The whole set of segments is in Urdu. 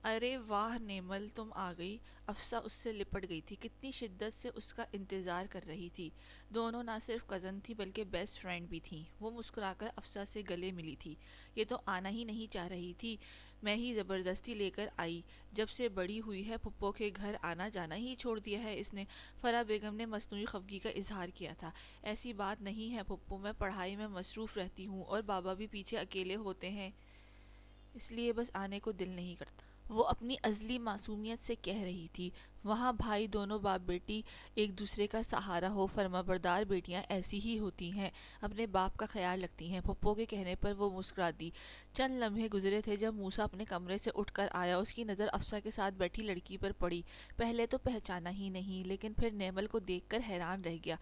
ارے واہ نیمل، تم آ گئی۔ افسہ اس سے لپٹ گئی تھی، کتنی شدت سے اس کا انتظار کر رہی تھی۔ دونوں نہ صرف کزن تھی بلکہ بیسٹ فرینڈ بھی تھیں۔ وہ مسکرا کر افسہ سے گلے ملی تھی۔ یہ تو آنا ہی نہیں چاہ رہی تھی، میں ہی زبردستی لے کر آئی۔ جب سے بڑی ہوئی ہے پھپھو کے گھر آنا جانا ہی چھوڑ دیا ہے اس نے۔ فرح بیگم نے مصنوعی خفگی کا اظہار کیا تھا۔ ایسی بات نہیں ہے پھپھو، میں پڑھائی میں مصروف رہتی ہوں اور بابا بھی پیچھے اکیلے ہوتے ہیں، اس لیے بس آنے کو دل نہیں کرتا۔ وہ اپنی ازلی معصومیت سے کہہ رہی تھی۔ وہاں بھائی دونوں باپ بیٹی ایک دوسرے کا سہارا ہو، فرمانبردار بیٹیاں ایسی ہی ہوتی ہیں، اپنے باپ کا خیال رکھتی ہیں۔ پھپھو کے کہنے پر وہ مسکرا دی۔ چند لمحے گزرے تھے جب موسیٰ اپنے کمرے سے اٹھ کر آیا۔ اس کی نظر افسہ کے ساتھ بیٹھی لڑکی پر پڑی۔ پہلے تو پہچانا ہی نہیں، لیکن پھر نیمل کو دیکھ کر حیران رہ گیا۔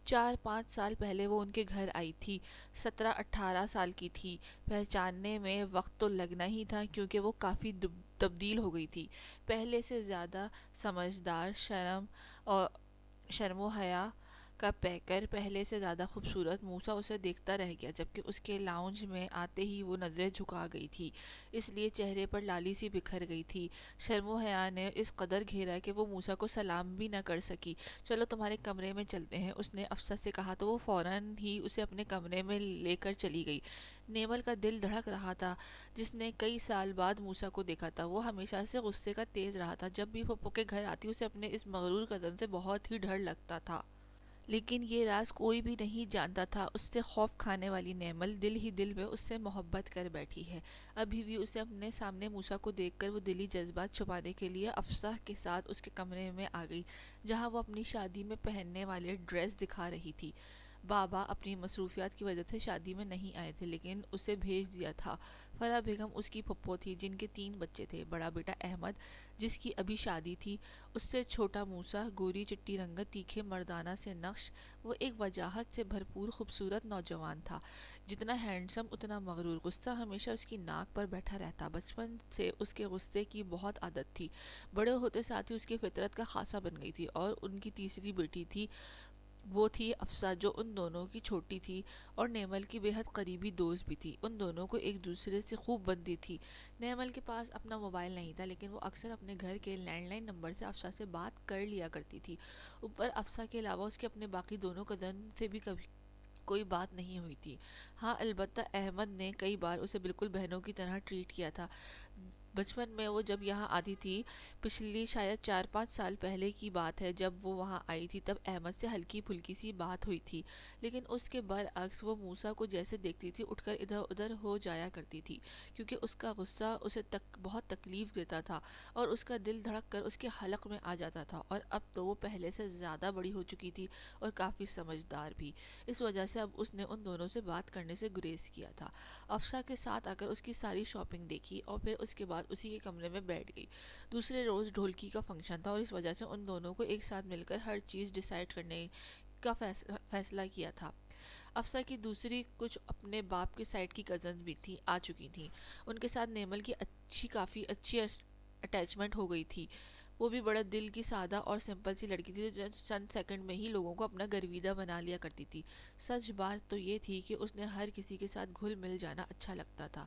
4-5 سال پہلے وہ ان کے گھر آئی تھی، 17-18 سال کی تھی۔ پہچاننے میں وقت تو لگنا ہی تھا کیونکہ وہ کافی تبدیل ہو گئی تھی، پہلے سے زیادہ سمجھدار، شرم و حیا کا پیکر، پہلے سے زیادہ خوبصورت۔ موسیٰ اسے دیکھتا رہ گیا، جبکہ اس کے لاؤنج میں آتے ہی وہ نظریں جھکا گئی تھی، اس لیے چہرے پر لالی سی بکھر گئی تھی۔ شرم و حیا نے اس قدر گھیرا کہ وہ موسیٰ کو سلام بھی نہ کر سکی۔ چلو تمہارے کمرے میں چلتے ہیں، اس نے افسر سے کہا تو وہ فوراً ہی اسے اپنے کمرے میں لے کر چلی گئی۔ نیمل کا دل دھڑک رہا تھا، جس نے کئی سال بعد موسیٰ کو دیکھا تھا۔ وہ ہمیشہ سے غصے کا تیز رہا تھا، جب بھی پھپھو کے گھر آتی اسے اپنے اس مغرور کزن سے بہت ہی ڈر لگتا تھا۔ لیکن یہ راز کوئی بھی نہیں جانتا تھا، اس سے خوف کھانے والی نیمل دل ہی دل میں اس سے محبت کر بیٹھی ہے۔ ابھی بھی اسے اپنے سامنے موسیٰ کو دیکھ کر وہ دلی جذبات چھپانے کے لیے افصاح کے ساتھ اس کے کمرے میں آ گئی، جہاں وہ اپنی شادی میں پہننے والے ڈریس دکھا رہی تھی۔ بابا اپنی مصروفیات کی وجہ سے شادی میں نہیں آئے تھے، لیکن اسے بھیج دیا تھا۔ فرح بیگم اس کی پھپھو تھی، جن کے 3 بچے تھے۔ بڑا بیٹا احمد، جس کی ابھی شادی تھی، اس سے چھوٹا موسیٰ، گوری چٹی رنگت، تیکھے مردانہ سے نقش، وہ ایک وجاہت سے بھرپور خوبصورت نوجوان تھا، جتنا ہینڈسم اتنا مغرور۔ غصہ ہمیشہ اس کی ناک پر بیٹھا رہتا، بچپن سے اس کے غصے کی بہت عادت تھی، بڑے ہوتے ساتھ ہی اس کی فطرت کا خاصہ بن گئی تھی۔ اور ان کی تیسری بیٹی تھی، وہ تھی افسہ، جو ان دونوں کی چھوٹی تھی اور نیمل کی بے حد قریبی دوست بھی تھی۔ ان دونوں کو ایک دوسرے سے خوب بنتی تھی۔ نیمل کے پاس اپنا موبائل نہیں تھا، لیکن وہ اکثر اپنے گھر کے لینڈ لائن نمبر سے افسہ سے بات کر لیا کرتی تھی۔ اوپر افسہ کے علاوہ اس کے اپنے باقی دونوں کزن سے بھی کبھی کوئی بات نہیں ہوئی تھی۔ ہاں البتہ احمد نے کئی بار اسے بالکل بہنوں کی طرح ٹریٹ کیا تھا۔ بچپن میں وہ جب یہاں آتی تھی، پچھلی شاید 4-5 سال پہلے کی بات ہے، جب وہ وہاں آئی تھی، تب احمد سے ہلکی پھلکی سی بات ہوئی تھی، لیکن اس کے برعکس وہ موسیٰ کو جیسے دیکھتی تھی اٹھ کر ادھر ادھر ہو جایا کرتی تھی، کیونکہ اس کا غصہ اسے بہت تکلیف دیتا تھا اور اس کا دل دھڑک کر اس کے حلق میں آ جاتا تھا۔ اور اب تو وہ پہلے سے زیادہ بڑی ہو چکی تھی اور کافی سمجھدار بھی، اس وجہ سے اب اس نے ان دونوں سے بات کرنے سے گریز کیا تھا۔ افسا کے ساتھ آ کر اس کی ساری شاپنگ دیکھی اور پھر اس کے بعد اسی کے کمرے میں بیٹھ گئی۔ دوسرے روز ڈھولکی کا فنکشن تھا اور اس وجہ سے ان دونوں کو ایک ساتھ مل کر ہر چیز ڈیسائیڈ کرنے کا فیصلہ کیا تھا۔ افسا کی دوسری کچھ اپنے باپ کی سائڈ کی کزنز بھی آ چکی تھیں، ان کے ساتھ نیمل کی کافی اچھی اٹیچمنٹ ہو گئی تھی۔ وہ بھی بڑا دل کی سادہ اور سمپل سی لڑکی تھی، جو چند سیکنڈ میں ہی لوگوں کو اپنا گرویدہ بنا لیا کرتی تھی۔ سچ بات تو یہ تھی کہ اس نے ہر کسی کے ساتھ گھل مل جانا اچھا لگتا تھا۔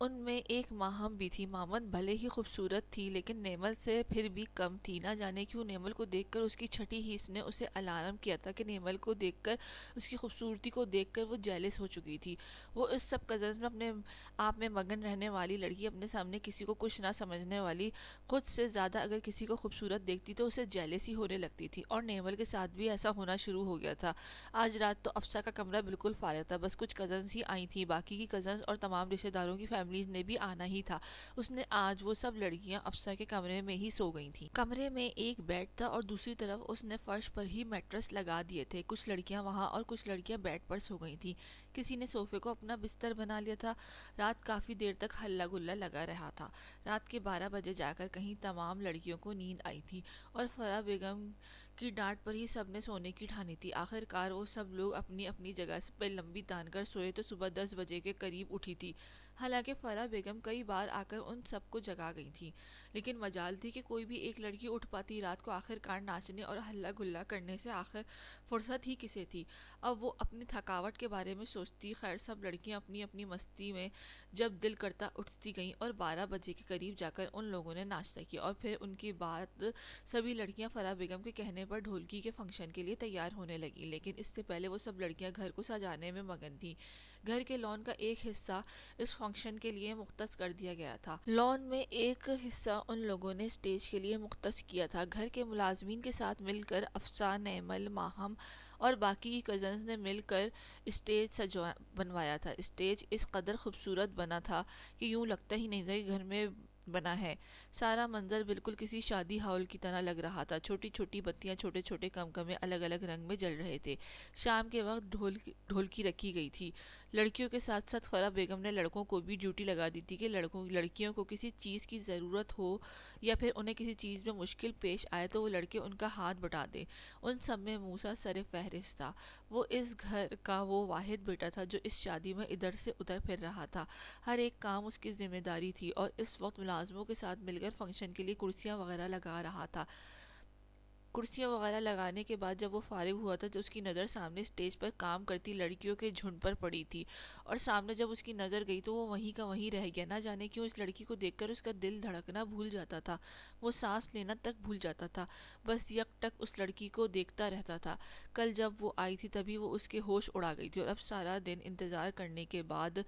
ان میں ایک ماہم بھی تھی۔ مامن بھلے ہی خوبصورت تھی، لیکن نیمل سے پھر بھی کم تھی۔ نہ جانے کیوں نیمل کو دیکھ کر اس کی چھٹی حس نے اسے الارم کیا تھا کہ نیمل کو دیکھ کر، اس کی خوبصورتی کو دیکھ کر وہ جیلس ہو چکی تھی۔ وہ اس سب کزنز میں اپنے آپ میں مگن رہنے والی لڑکی، اپنے سامنے کسی کو کچھ نہ سمجھنے والی، خود سے زیادہ اگر کسی کو خوبصورت دیکھتی تو اسے جیلسی ہونے لگتی تھی، اور نیمل کے ساتھ بھی ایسا ہونا شروع ہو گیا تھا۔ آج رات تو افسا کا کمرہ بالکل فارغ تھا، بس کچھ کزنز ہی آئی تھیں، باقی کی کزنز اور تمام رشتہ داروں کی فیملیز نے بھی آنا ہی تھا۔ اس نے آج وہ سب لڑکیاں افسا کے کمرے میں ہی سو گئی تھیں۔ کمرے میں ایک بیڈ تھا اور دوسری طرف اس نے فرش پر ہی میٹرس لگا دیے تھے۔ کچھ لڑکیاں وہاں اور کچھ لڑکیاں بیڈ پر سو گئی تھیں۔ کسی نے صوفے کو اپنا بستر بنا لیا تھا۔ رات کافی دیر تک ہلہ گلا لگا رہا تھا۔ رات کے 12 بجے جا کر کہیں تمام لڑکیوں کو نیند آئی تھی اور فرح بیگم کی ڈانٹ پر ہی سب نے سونے کی ٹھانی تھی۔ آخر کار وہ سب لوگ اپنی اپنی جگہ پہ لمبی تان کر سوئے تو صبح 10 بجے کے قریب اٹھی تھی۔ حالانکہ فرح بیگم کئی بار آ کر ان سب کو جگا گئی تھیں، لیکن مجال تھی کہ کوئی بھی ایک لڑکی اٹھ پاتی رات کو آخر کار ناچنے اور ہلا گلا کرنے سے، آخر فرصت ہی کسے تھی۔ اب وہ اپنی تھکاوٹ کے بارے میں سوچتی، خیر سب لڑکیاں اپنی اپنی مستی میں جب دل کرتا اٹھتی گئیں، اور 12 بجے کے قریب جا کر ان لوگوں نے ناشتہ کیا، اور پھر ان کے بعد سبھی لڑکیاں فرح بیگم کے کہنے پر ڈھولکی کے فنکشن کے لیے تیار ہونے لگیں۔ لیکن اس سے پہلے وہ سب لڑکیاں گھر کو سجانے میں مگن تھیں۔ گھر کے لان کا ایک حصہ اس فنکشن کے لیے مختص کر دیا گیا تھا۔ لان میں ایک حصہ ان لوگوں نے اسٹیج کے لیے مختص کیا تھا۔ گھر کے ملازمین کے ساتھ مل کر افسا، نیمل، ماہم اور باقی کی کزنز نے مل کر اسٹیج بنوایا تھا۔ اسٹیج اس قدر خوبصورت بنا تھا کہ یوں لگتا ہی نہیں تھا کہ گھر میں بنا ہے۔ سارا منظر بالکل کسی شادی ہال کی طرح لگ رہا تھا۔ چھوٹی چھوٹی بتیاں چھوٹے چھوٹے کمکمے الگ الگ رنگ میں جل رہے تھے۔ شام کے وقت ڈھولکی رکھی گئی تھی۔ لڑکیوں کے ساتھ ساتھ فرح بیگم نے لڑکوں کو بھی ڈیوٹی لگا دی تھی کہ لڑکیوں کو کسی چیز کی ضرورت ہو یا پھر انہیں کسی چیز میں مشکل پیش آئے تو وہ لڑکے ان کا ہاتھ بٹا دیں۔ ان سب میں موسیٰ سر فہرست تھا۔ وہ اس گھر کا وہ واحد بیٹا تھا جو اس شادی میں ادھر سے ادھر پھر رہا تھا۔ ہر ایک کام اس کی ذمہ داری تھی، اور اس وقت ملازموں کے ساتھ مل کر فنکشن کے لیے کرسیاں وغیرہ لگا رہا تھا۔ کرسیاں وغیرہ لگانے کے بعد جب وہ فارغ ہوا تھا تو اس کی نظر سامنے اسٹیج پر کام کرتی لڑکیوں کے جھنڈ پر پڑی تھی، اور سامنے جب اس کی نظر گئی تو وہ وہیں کا وہیں رہ گیا۔ نہ جانے کیوں اس لڑکی کو دیکھ کر اس کا دل دھڑکنا بھول جاتا تھا، وہ سانس لینا تک بھول جاتا تھا، بس یک ٹک اس لڑکی کو دیکھتا رہتا تھا۔ کل جب وہ آئی تھی تبھی وہ اس کے ہوش اڑا گئی تھی، اور اب سارا دن انتظار کرنے کے بعد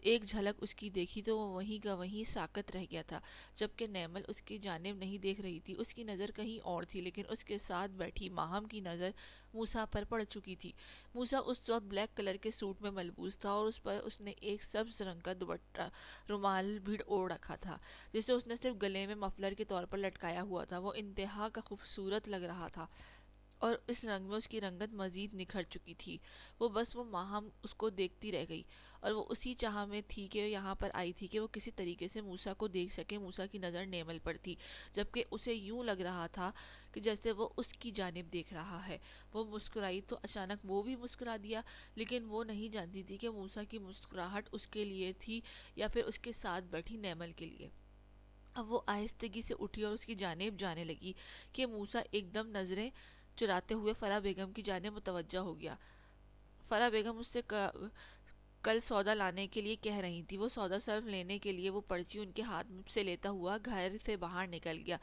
ایک جھلک اس کی دیکھی تو وہ وہیں کا وہیں ساکت رہ گیا تھا، جبکہ نیمل اس کی جانب نہیں دیکھ رہی تھی، اس کی نظر کہیں اور تھی، لیکن اس کے ساتھ بیٹھی ماہم کی نظر موسیٰ پر پڑ چکی تھی۔ موسیٰ اس وقت بلیک کلر کے سوٹ میں ملبوس تھا، اور اس پر اس نے ایک سبز رنگ کا دوپٹہ رومال بھی اوڑھ رکھا تھا، جسے اس نے صرف گلے میں مفلر کے طور پر لٹکایا ہوا تھا۔ وہ انتہا کا خوبصورت لگ رہا تھا، اور اس رنگ میں اس کی رنگت مزید نکھر چکی تھی۔ وہ ماہم اس کو دیکھتی رہ گئی، اور وہ اسی چاہ میں تھی کہ یہاں پر آئی تھی کہ وہ کسی طریقے سے موسیٰ کو دیکھ سکے۔ موسیٰ کی نظر نیمل پر تھی، جبکہ اسے یوں لگ رہا تھا کہ جیسے وہ اس کی جانب دیکھ رہا ہے۔ وہ مسکرائی تو اچانک وہ بھی مسکرا دیا، لیکن وہ نہیں جانتی تھی کہ موسیٰ کی مسکراہٹ اس کے لیے تھی یا پھر اس کے ساتھ بیٹھی نیمل کے لیے۔ اب وہ آہستگی سے اٹھی اور اس کی جانب جانے لگی کہ موسیٰ ایک دم نظریں چراتے ہوئے فرح بیگم کی جانب متوجہ ہو گیا۔ فرح بیگم اس سے کل سودا لانے کے لیے کہہ رہی تھی۔ وہ سودا صرف لینے کے لیے وہ پرچی ان کے ہاتھ سے لیتا ہوا گھر سے باہر نکل گیا۔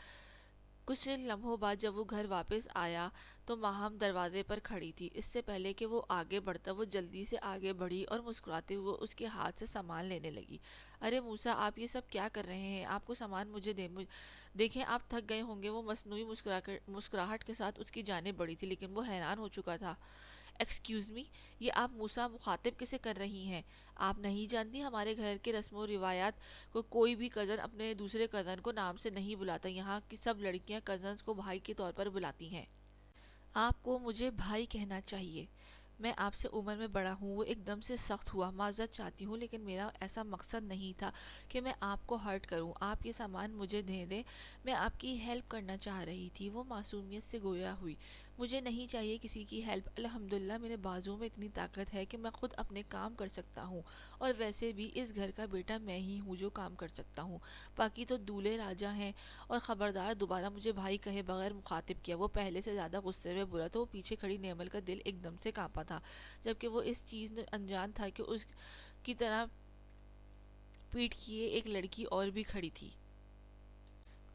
کچھ لمحوں بعد جب وہ گھر واپس آیا تو ماہم دروازے پر کھڑی تھی۔ اس سے پہلے کہ وہ آگے بڑھتا وہ جلدی سے آگے بڑھی اور مسکراتے ہوئے اس کے ہاتھ سے سامان لینے لگی۔ ارے موسیٰ، آپ یہ سب کیا کر رہے ہیں؟ آپ کو سامان مجھے دیکھیں آپ تھک گئے ہوں گے۔ وہ مصنوعی مسکراہٹ کے ساتھ اس کی جانب بڑھی تھی، لیکن وہ حیران ہو چکا تھا۔ ایکسکیوز می، یہ آپ موسیٰ مخاطب کسے کر رہی ہیں؟ آپ نہیں جانتی ہمارے گھر کے رسم و روایات کو کوئی بھی کزن اپنے دوسرے کزن کو نام سے نہیں بلاتا۔ یہاں کی سب لڑکیاں کزنز کو بھائی کے طور پر بلاتی ہیں۔ آپ کو مجھے بھائی کہنا چاہیے۔ میں آپ سے عمر میں بڑا ہوں۔ وہ ایک دم سے سخت ہوا۔ معذرت چاہتی ہوں، لیکن میرا ایسا مقصد نہیں تھا کہ میں آپ کو ہرٹ کروں۔ آپ یہ سامان مجھے دے دیں، میں آپ کی ہیلپ کرنا چاہ رہی تھی۔ وہ معصومیت سے گویا ہوئی۔ مجھے نہیں چاہیے کسی کی ہیلپ۔ الحمدللہ میرے بازو میں اتنی طاقت ہے کہ میں خود اپنے کام کر سکتا ہوں، اور ویسے بھی اس گھر کا بیٹا میں ہی ہوں جو کام کر سکتا ہوں، باقی تو دولہے راجہ ہیں۔ اور خبردار، دوبارہ مجھے بھائی کہے بغیر مخاطب کیا۔ وہ پہلے سے زیادہ غصے میں بولا تو وہ پیچھے کھڑی نیمل کا دل ایک دم سے کانپا تھا، جبکہ وہ اس چیز میں انجان تھا کہ اس کی طرح پیٹھ کیے ایک لڑکی اور بھی کھڑی تھی،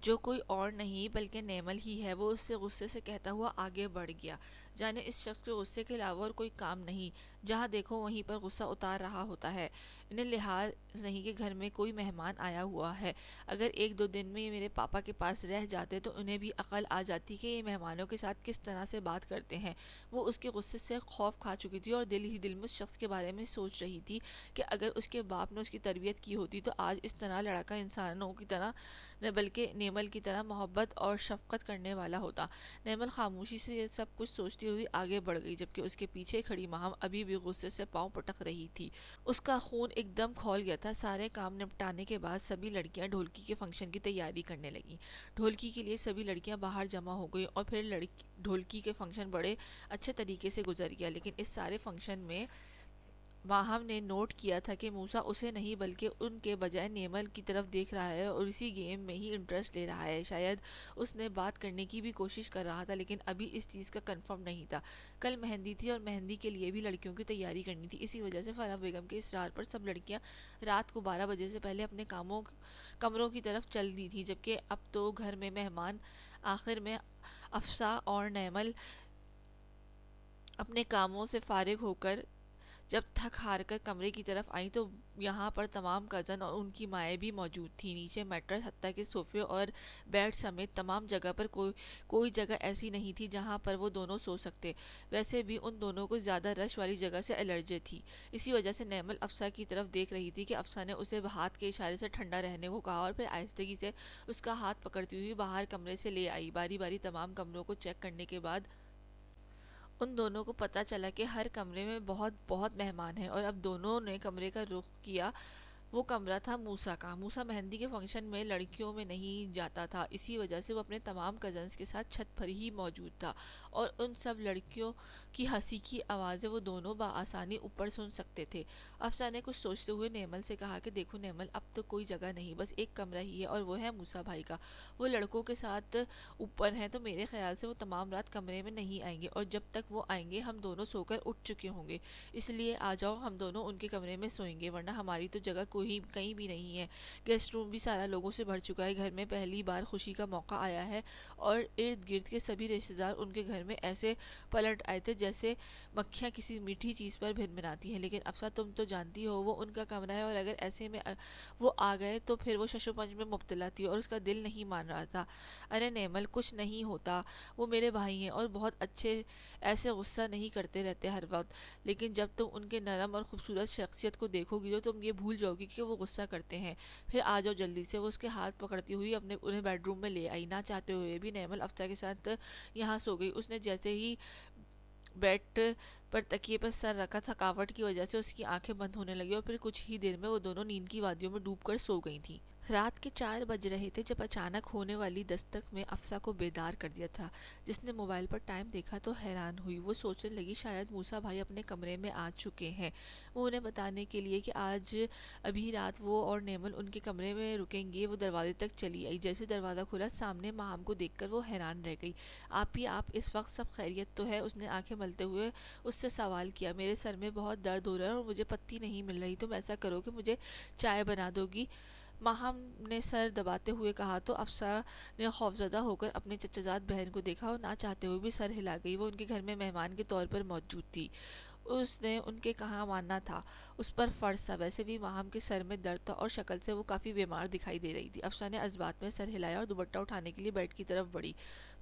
جو کوئی اور نہیں بلکہ نیمل ہی ہے۔ وہ اس سے غصے سے کہتا ہوا آگے بڑھ گیا، جانے اس شخص کے غصے کے علاوہ اور کوئی کام نہیں، جہاں دیکھو وہیں پر غصہ اتار رہا ہوتا ہے۔ انہیں لحاظ نہیں کہ گھر میں کوئی مہمان آیا ہوا ہے۔ اگر ایک دو دن میں یہ میرے پاپا کے پاس رہ جاتے تو انہیں بھی عقل آ جاتی کہ یہ مہمانوں کے ساتھ کس طرح سے بات کرتے ہیں۔ وہ اس کے غصے سے خوف کھا چکی تھی، اور دل ہی دل میں اس شخص کے بارے میں سوچ رہی تھی کہ اگر اس کے باپ نے اس کی تربیت کی ہوتی تو آج اس طرح لڑکا انسانوں کی طرح نہ بلکہ نیمل کی طرح محبت اور شفقت کرنے والا ہوتا۔ نیمل خاموشی سے یہ سب کچھ سوچتی ہوئی آگے بڑھ گئی، جبکہ اس کے پیچھے کھڑی ماہم ابھی بھی غصے سے پاؤں پٹک رہی تھی۔ اس کا خون ایک دم کھول گیا تھا۔ سارے کام نپٹانے کے بعد سبھی لڑکیاں ڈھولکی کے فنکشن کی تیاری کرنے لگیں۔ ڈھولکی کے لیے سبھی لڑکیاں باہر جمع ہو گئیں، اور پھر ڈھولکی کے فنکشن بڑے اچھے طریقے سے گزر گیا، لیکن اس سارے فنکشن میں ماہم نے نوٹ کیا تھا کہ موسیٰ اسے نہیں بلکہ ان کے بجائے نیمل کی طرف دیکھ رہا ہے اور اسی گیم میں ہی انٹرسٹ لے رہا ہے۔ شاید اس نے بات کرنے کی بھی کوشش کر رہا تھا، لیکن ابھی اس چیز کا کنفرم نہیں تھا۔ کل مہندی تھی اور مہندی کے لیے بھی لڑکیوں کی تیاری کرنی تھی، اسی وجہ سے فرح بیگم کے اصرار پر سب لڑکیاں رات کو 12 بجے سے پہلے اپنے کمروں کی طرف چل دی تھیں، جبکہ اب تو گھر میں مہمان آخر میں افسا اور نیمل اپنے کاموں سے فارغ ہو کر جب تھک ہار کر کمرے کی طرف آئیں تو یہاں پر تمام کزن اور ان کی مائیں بھی موجود تھیں۔ نیچے میٹرس حتیٰ کہ صوفے اور بیڈ سمیت تمام جگہ پر کوئی جگہ ایسی نہیں تھی جہاں پر وہ دونوں سو سکتے۔ ویسے بھی ان دونوں کو زیادہ رش والی جگہ سے الرجی تھی، اسی وجہ سے نیمل افسا کی طرف دیکھ رہی تھی کہ افسا نے اسے ہاتھ کے اشارے سے ٹھنڈا رہنے کو کہا اور پھر آہستگی سے اس کا ہاتھ پکڑتی ہوئی باہر کمرے سے لے آئی۔ باری باری تمام کمروں کو چیک کرنے کے بعد ان دونوں کو پتہ چلا کہ ہر کمرے میں بہت بہت مہمان ہیں، اور اب دونوں نے کمرے کا رخ کیا۔ وہ کمرہ تھا موسیٰ کا۔ موسیٰ مہندی کے فنکشن میں لڑکیوں میں نہیں جاتا تھا، اسی وجہ سے وہ اپنے تمام کزنز کے ساتھ چھت پر ہی موجود تھا، اور ان سب لڑکیوں کی ہنسی کی آوازیں وہ دونوں بآسانی اوپر سن سکتے تھے۔ افسا نے کچھ سوچتے ہوئے نیمل سے کہا کہ دیکھو نیمل، اب تو کوئی جگہ نہیں، بس ایک کمرہ ہی ہے اور وہ ہے موسیٰ بھائی کا۔ وہ لڑکوں کے ساتھ اوپر ہیں تو میرے خیال سے وہ تمام رات کمرے میں نہیں آئیں گے، اور جب تک وہ آئیں گے ہم دونوں سو کر اٹھ چکے ہوں گے، اس لیے آ جاؤ ہم دونوں ان کے کمرے میں سوئیں گے، ورنہ ہماری تو جگہ کہیں بھی نہیں ہے۔ گیسٹ روم بھی سارا لوگوں سے بھر چکا ہے، گھر میں پہلی بار خوشی کا موقع آیا ہے اور ارد گرد کے سبھی رشتہ دار ان کے گھر میں ایسے پلٹ آئے تھے جیسے مکھیاں کسی میٹھی چیز پر بھنبھناتی ہیں۔ لیکن افسا تم تو جانتی ہو وہ ان کا کمرہ ہے، اور اگر ایسے میں وہ آ گئے تو پھر وہ شش و پنج میں مبتلا تھی اور اس کا دل نہیں مان رہا تھا۔ ارے نیمل، کچھ نہیں ہوتا، وہ میرے بھائی ہیں اور بہت اچھے، ایسے غصہ نہیں کرتے رہتے ہر وقت، لیکن جب تم ان کے نرم اور خوبصورت شخصیت کو دیکھو گی تو تم یہ بھول جاؤ گی کہ وہ غصہ کرتے ہیں۔ پھر آ جاؤ جلدی سے۔ وہ اس کے ہاتھ پکڑتی ہوئی انہیں بیڈ روم میں لے آئی۔ نہ چاہتے ہوئے بھی نیمل افسا کے ساتھ یہاں سو گئی۔ اس نے جیسے ہی بیڈ پر تکیے پر سر رکھا، تھکاوٹ کی وجہ سے اس کی آنکھیں بند ہونے لگی اور پھر کچھ ہی دیر میں وہ دونوں نیند کی وادیوں میں ڈوب کر سو گئی تھیں۔ رات کے 4 بج رہے تھے جب اچانک ہونے والی دستک میں افسا کو بیدار کر دیا تھا۔ جس نے موبائل پر ٹائم دیکھا تو حیران ہوئی۔ وہ سوچنے لگی شاید موسیٰ بھائی اپنے کمرے میں آ چکے ہیں۔ وہ انہیں بتانے کے لیے کہ آج ابھی رات وہ اور نیمل ان کے کمرے میں رکیں گے، وہ دروازے تک چلی آئی۔ جیسے دروازہ کھلا، سامنے ماہم کو دیکھ کر وہ حیران رہ گئی۔ آپ اس وقت سب خیریت تو ہے؟ اس نے آنکھیں ملتے ہوئے اس سے سوال کیا۔ میرے سر میں بہت درد ہو رہا ہے اور مجھے پتی نہیں مل رہی، تم ایسا کرو کہ مجھے چائے بنا دو گی؟ ماہم نے سر دباتے ہوئے کہا تو افسا نے خوفزدہ ہو کر اپنے چچا زاد بہن کو دیکھا اور نہ چاہتے ہوئے بھی سر ہلا گئی۔ وہ ان کے گھر میں مہمان کے طور پر موجود تھی، اس نے ان کے کہا ماننا تھا، اس پر فرض تھا۔ ویسے بھی ماہم کے سر میں درد تھا اور شکل سے وہ کافی بیمار دکھائی دے رہی تھی۔ افسا نے اثبات میں سر ہلایا اور دوپٹہ اٹھانے کے لیے بیڈ کی طرف بڑھی۔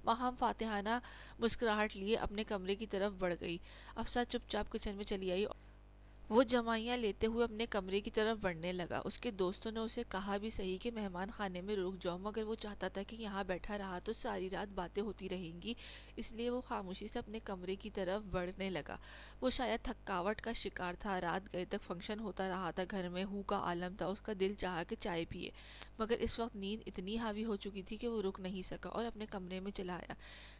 ماہم فاتحانہ مسکراہٹ لیے اپنے کمرے کی طرف بڑھ گئی۔ افسا چپ چاپ کچن میں چلی آئی۔ وہ جمائیاں لیتے ہوئے اپنے کمرے کی طرف بڑھنے لگا۔ اس کے دوستوں نے اسے کہا بھی صحیح کہ مہمان خانے میں رک جاؤ، مگر وہ چاہتا تھا کہ یہاں بیٹھا رہا تو ساری رات باتیں ہوتی رہیں گی، اس لیے وہ خاموشی سے اپنے کمرے کی طرف بڑھنے لگا۔ وہ شاید تھکاوٹ کا شکار تھا، رات گئے تک فنکشن ہوتا رہا تھا، گھر میں ہو کا عالم تھا، اس کا دل چاہا کہ چائے پیے، مگر اس وقت نیند اتنی حاوی ہو چکی تھی کہ وہ رک نہیں سکا اور اپنے کمرے میں چلا آیا۔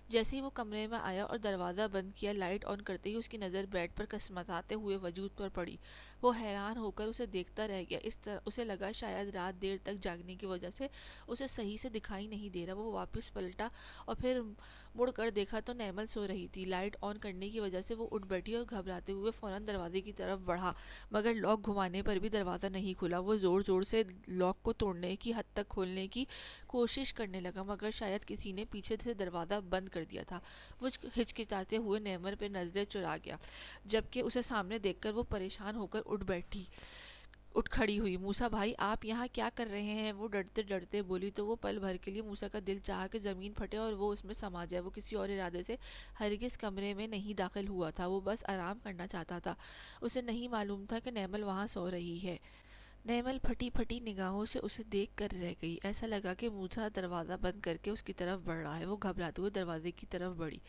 جیسے ہی وہ کمرے میں آیا اور دروازہ بند کیا، لائٹ آن کرتے ہی اس کی نظر بیڈ پر کسمساتے ہوئے وجود پر پڑی۔ وہ حیران ہو کر اسے دیکھتا رہ گیا۔ اس طرح اسے لگا شاید رات دیر تک جاگنے کی وجہ سے اسے صحیح سے دکھائی نہیں دے رہا۔ وہ واپس پلٹا اور پھر مڑ کر دیکھا تو نیمل سو رہی تھی۔ لائٹ آن کرنے کی وجہ سے وہ اٹھ بیٹھی اور گھبراتے ہوئے فوراً دروازے کی طرف بڑھا، مگر لاک گھمانے پر بھی دروازہ نہیں کھلا۔ وہ زور زور سے لاک کو توڑنے کی حد تک کھولنے کی کوشش کرنے لگا، مگر شاید کسی نے پیچھے سے دروازہ بند کر دیا تھا۔ وہ ہچکچاتے ہوئے نیمل پہ نظریں چرا گیا، جبکہ اسے سامنے دیکھ کر وہ پریشان ہو کر اٹھ کھڑی ہوئی۔ موسیٰ بھائی، آپ یہاں کیا کر رہے ہیں؟ وہ ڈرتے ڈرتے بولی تو وہ پل بھر کے لیے موسیٰ کا دل چاہا کہ زمین پھٹے اور وہ اس میں سما جائے۔ وہ کسی اور ارادے سے ہرگز کمرے میں نہیں داخل ہوا تھا، وہ بس آرام کرنا چاہتا تھا۔ اسے نہیں معلوم تھا کہ نیمل وہاں سو رہی ہے۔ نیمل پھٹی پھٹی نگاہوں سے اسے دیکھ کر رہ گئی۔ ایسا لگا کہ موسیٰ دروازہ بند کر کے اس کی طرف بڑھ رہا ہے۔ وہ گھبراتے ہوئے دروازے کی طرف بڑھی۔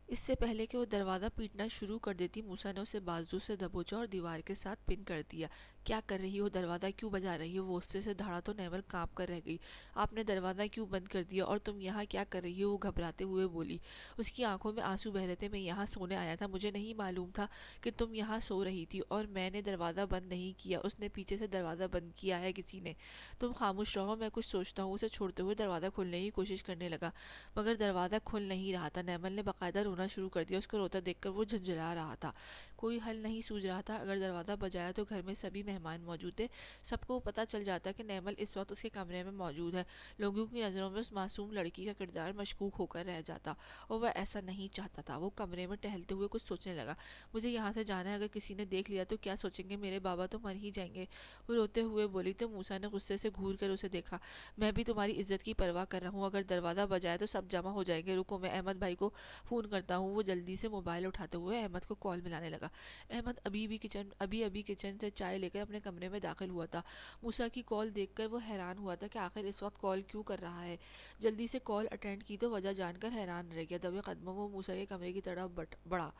اس سے پہلے کہ وہ دروازہ پیٹنا شروع کر دیتی، موسیٰ نے اسے بازو سے دبوچا اور دیوار کے ساتھ پن کر دیا۔ کیا کر رہی ہو؟ دروازہ کیوں بجا رہی ہو؟ وہ غصے سے دھڑا تو نیمل کانپ کر رہ گئی۔ آپ نے دروازہ کیوں بند کر دیا اور تم یہاں کیا کر رہی ہو؟ وہ گھبراتے ہوئے بولی۔ اس کی آنکھوں میں آنسو بہ رہے تھے۔ میں یہاں سونے آیا تھا، مجھے نہیں معلوم تھا کہ تم یہاں سو رہی تھی اور میں نے دروازہ بند نہیں کیا، اس نے پیچھے سے دروازہ بند کیا ہے کسی نے۔ تم خاموش رہو، میں کچھ سوچتا ہوں۔ اسے چھوڑتے ہوئے دروازہ کھولنے کی کوشش کرنے لگا مگر دروازہ کھل نہیں رہا تھا۔ نیمل نے باقاعدہ رونا شروع کر دیا۔ اس کو روتا دیکھ کر وہ جھنجھلا رہا تھا۔ کوئی حل نہیں سوجھ رہا تھا۔ اگر دروازہ بجایا تو گھر میں سبھی مہمان موجود تھے، سب کو پتہ چل جاتا کہ نیمل اس وقت اس کے کمرے میں موجود ہے۔ لوگوں کی نظروں میں اس معصوم لڑکی کا کردار مشکوک ہو کر رہ جاتا اور وہ ایسا نہیں چاہتا تھا۔ وہ کمرے میں ٹہلتے ہوئے کچھ سوچنے لگا۔ مجھے یہاں سے جانا ہے، اگر کسی نے دیکھ لیا تو کیا سوچیں گے؟ میرے بابا تو مر ہی جائیں گے۔ وہ روتے ہوئے بولی۔ تو موسیٰ نے غصے سے گھور کر اسے دیکھا۔ میں بھی تمہاری عزت کی پرواہ کر رہا ہوں، اگر دروازہ بجایا تو سب جمع ہو جائیں گے۔ رکو، میں احمد بھائی کو فون کرتا ہوں۔ وہ جلدی سے موبائل اٹھاتے ہوئے احمد کو کال ملانے لگا۔ احمد ابھی کچن سے چائے لے کر اپنے کمرے میں داخل ہوا تھا۔ موسیٰ کی کال دیکھ کر وہ حیران ہوا تھا کہ آخر اس وقت کال کیوں کر رہا ہے۔ جلدی سے کال اٹینڈ کی تو وجہ جان کر حیران رہ گیا۔ دبے قدموں وہ موسیٰ کے کمرے کی طرف بڑھا۔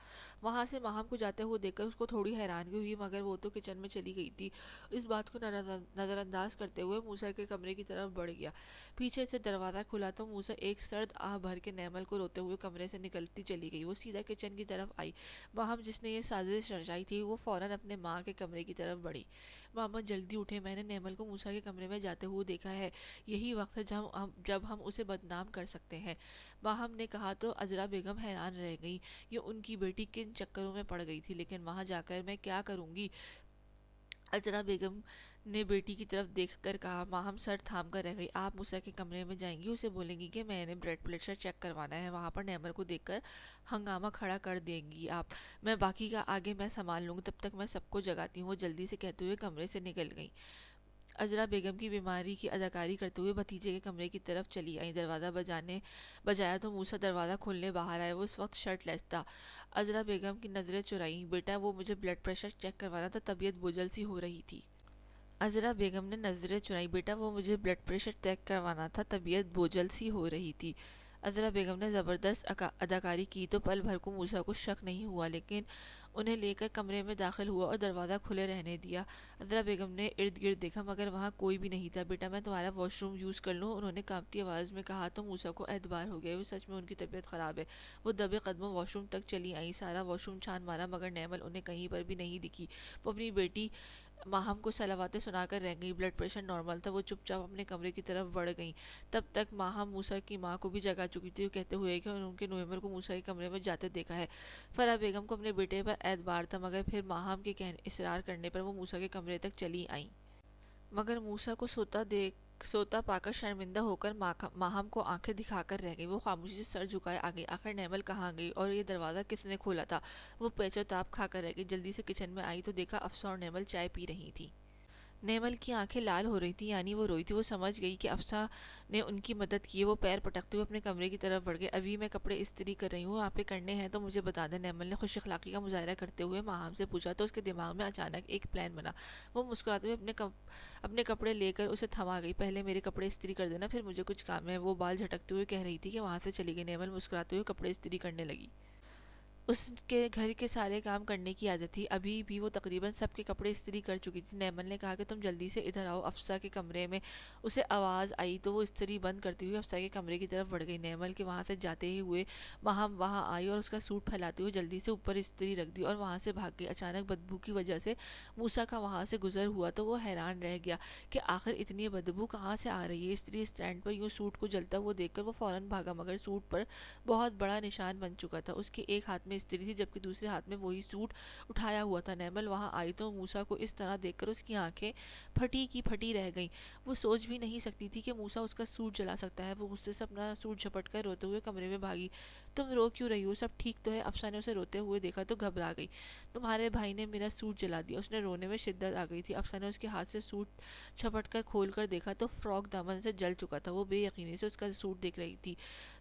وہاں سے ماہم کو جاتے ہوئے دیکھ کر اس کو تھوڑی حیرانگی ہوئی مگر وہ تو کچن میں چلی گئی تھی۔ اس بات کو نظر انداز کرتے ہوئے موسیٰ کے کمرے کی طرف بڑھ گیا۔ پیچھے سے دروازہ کھلا تو موسیٰ ایک سرد آہ بھر کے نیمل کو روتے ہوئے کمرے سے نکلتی چلی گئی۔ وہ سیدھا کچن کی طرف آئی۔ ماہم جس نے یہ سازش رچائی تھی وہ فوراً اپنے ماں کے کمرے کی طرف بڑھی۔ ماما جلدی اٹھے، میں نے نیمل کو موسیٰ کے کمرے میں جاتے ہوئے دیکھا ہے۔ یہی وقت ہے جب ہم اسے بدنام کر سکتے ہیں۔ ماہم نے کہا تو عذرا بیگم حیران رہ گئی۔ یہ ان کی بیٹی کن چکروں میں پڑ گئی تھی، لیکن وہاں جا کر میں کیا کروں گی؟ عذرا بیگم نے بیٹی کی طرف دیکھ کر کہا۔ ماہم سر تھام کر رہ گئی۔ آپ موسیٰ کے کمرے میں جائیں گی، اسے بولیں گی کہ میں نے بلڈ پریشر چیک کروانا ہے، وہاں پر نیمل کو دیکھ کر ہنگامہ کھڑا کر دیں گی آپ، میں باقی کا آگے میں سنبھال لوں گی، تب تک میں سب کو جگاتی ہوں۔ وہ جلدی سے کہتے ہوئے کمرے سے نکل گئی۔ عذرا بیگم کی بیماری کی اداکاری کرتے ہوئے بھتیجے کے کمرے کی طرف چلی آئیں۔ دروازہ بجایا تو موسیٰ دروازہ کھولنے باہر آئے۔ وہ اس وقت شرٹ لیس تھا۔ عذرا بیگم کی نظریں چرائیں۔ بیٹا، وہ مجھے بلڈ پریشر چیک کروانا تھا، طبیعت بوجھل سی ہو رہی تھی۔ عذرا بیگم نے نظریں چرائی۔ بیٹا، وہ مجھے بلڈ پریشر چیک کروانا تھا، طبیعت بوجھل سی ہو رہی تھی۔ عذرا بیگم نے زبردست اداکاری کی تو پل بھر کو موسیٰ کو شک نہیں ہوا، لیکن انہیں لے کر کمرے میں داخل ہوا اور دروازہ کھلے رہنے دیا۔ عذرا بیگم نے ارد گرد دیکھا مگر وہاں کوئی بھی نہیں تھا۔ بیٹا، میں تمہارا واش روم یوز کر لوں؟ انہوں نے کانپتی آواز میں کہا تو موسیٰ کو اعتبار ہو گیا، وہ سچ میں ان کی طبیعت خراب ہے۔ وہ دبے قدموں واش روم تک چلی آئیں۔ سارا واش روم چھان مارا مگر نیمل انہیں کہیں پر بھی نہیں دکھی۔ وہ اپنی بیٹی ماہم کو صلواتیں سنا کر رہ گئی۔ بلڈ پریشر نارمل تھا۔ وہ چپ چاپ اپنے کمرے کی طرف بڑھ گئیں۔ تب تک ماہم موسیٰ کی ماں کو بھی جگا چکی تھی، کہتے ہوئے کہ ان کے نیمل کو موسیٰ کے کمرے میں جاتے دیکھا ہے۔ فرح بیگم کو اپنے بیٹے پر اعتبار تھا مگر پھر ماہم کے اصرار کرنے پر وہ موسیٰ کے کمرے تک چلی آئیں۔ مگر موسیٰ کو سوتا پا کر شرمندہ ہو کر ماہم کو آنکھیں دکھا کر رہ گئی۔ وہ خاموشی سے سر جھکائے آ گئی۔ آخر نیمل کہاں گئی اور یہ دروازہ کس نے کھولا تھا؟ وہ پیچ و تاب کھا کر رہ گئی۔ جلدی سے کچن میں آئی تو دیکھا افسہ اور نیمل چائے پی رہی تھی۔ نیمل کی آنکھیں لال ہو رہی تھیں، یعنی وہ روئی تھی۔ وہ سمجھ گئی کہ افسہ نے ان کی مدد کی ہے۔ وہ پیر پٹکتے ہوئے اپنے کمرے کی طرف بڑھ گئے۔ ابھی میں کپڑے استری کر رہی ہوں، آپ کے کرنے ہیں تو مجھے بتا دیں، نیمل نے خوش اخلاقی کا مظاہرہ کرتے ہوئے ماہم سے پوچھا تو اس کے دماغ میں اچانک ایک پلان بنا۔ وہ مسکراتے ہوئے اپنے کپڑے لے کر اسے تھما گئی۔ پہلے میرے کپڑے استری کر دینا، پھر مجھے کچھ کام ہے، وہ بال جھٹکتے ہوئے کہہ رہی تھی کہ وہاں سے چلی گئی۔ نیمل مسکراتے ہوئے کپڑے استری کرنے لگی۔ اس کے گھر کے سارے کام کرنے کی عادت تھی۔ ابھی بھی وہ تقریباً سب کے کپڑے استری کر چکی تھی۔ نیمل نے کہا کہ تم جلدی سے ادھر آؤ افسہ کے کمرے میں۔ اسے آواز آئی تو وہ استری بند کرتی ہوئی افسہ کے کمرے کی طرف بڑھ گئی۔ نیمل کے وہاں سے جاتے ہی ہوئے ماہم وہاں آئی اور اس کا سوٹ پھیلاتے ہوئے جلدی سے اوپر استری رکھ دی اور وہاں سے بھاگ گئی۔ اچانک بدبو کی وجہ سے موسیٰ کا وہاں سے گزر ہوا تو وہ حیران رہ گیا کہ آخر اتنی بدبو کہاں سے آ رہی ہے۔ استری اسٹینڈ پر یوں سوٹ کو جلتا ہوا دیکھ کر وہ فوراً بھاگا مگر سوٹ پر بہت بڑا نشان بن چکا تھا۔ اس کے ایک ہاتھ میں استری تھی جبکہ دوسرے ہاتھ میں وہی سوٹ اٹھایا ہوا تھا۔ نیمل وہاں آئی تو موسیٰ کو اس طرح دیکھ کر اس کی آنکھیں پھٹی کی پھٹی رہ گئیں۔ وہ سوچ بھی نہیں سکتی تھی کہ موسیٰ اس کا سوٹ جلا سکتا ہے۔ وہ غصے سے اپنا سوٹ جھپٹ کر روتے ہوئے کمرے میں بھاگی۔ تم رو کیوں رہی ہو؟ سب ٹھیک تو ہے؟ افسہ نے اسے روتے ہوئے دیکھا تو گھبرا گئی۔ تمہارے بھائی نے میرا سوٹ جلا دیا۔ اس نے رونے میں شدت آ گئی تھی۔ افسہ نے اس کے ہاتھ سے سوٹ جھپٹ کر کھول کر دیکھا تو فراک دامن سے جل چکا تھا۔ وہ بے یقینی سے اس کا سوٹ دیکھ رہی تھی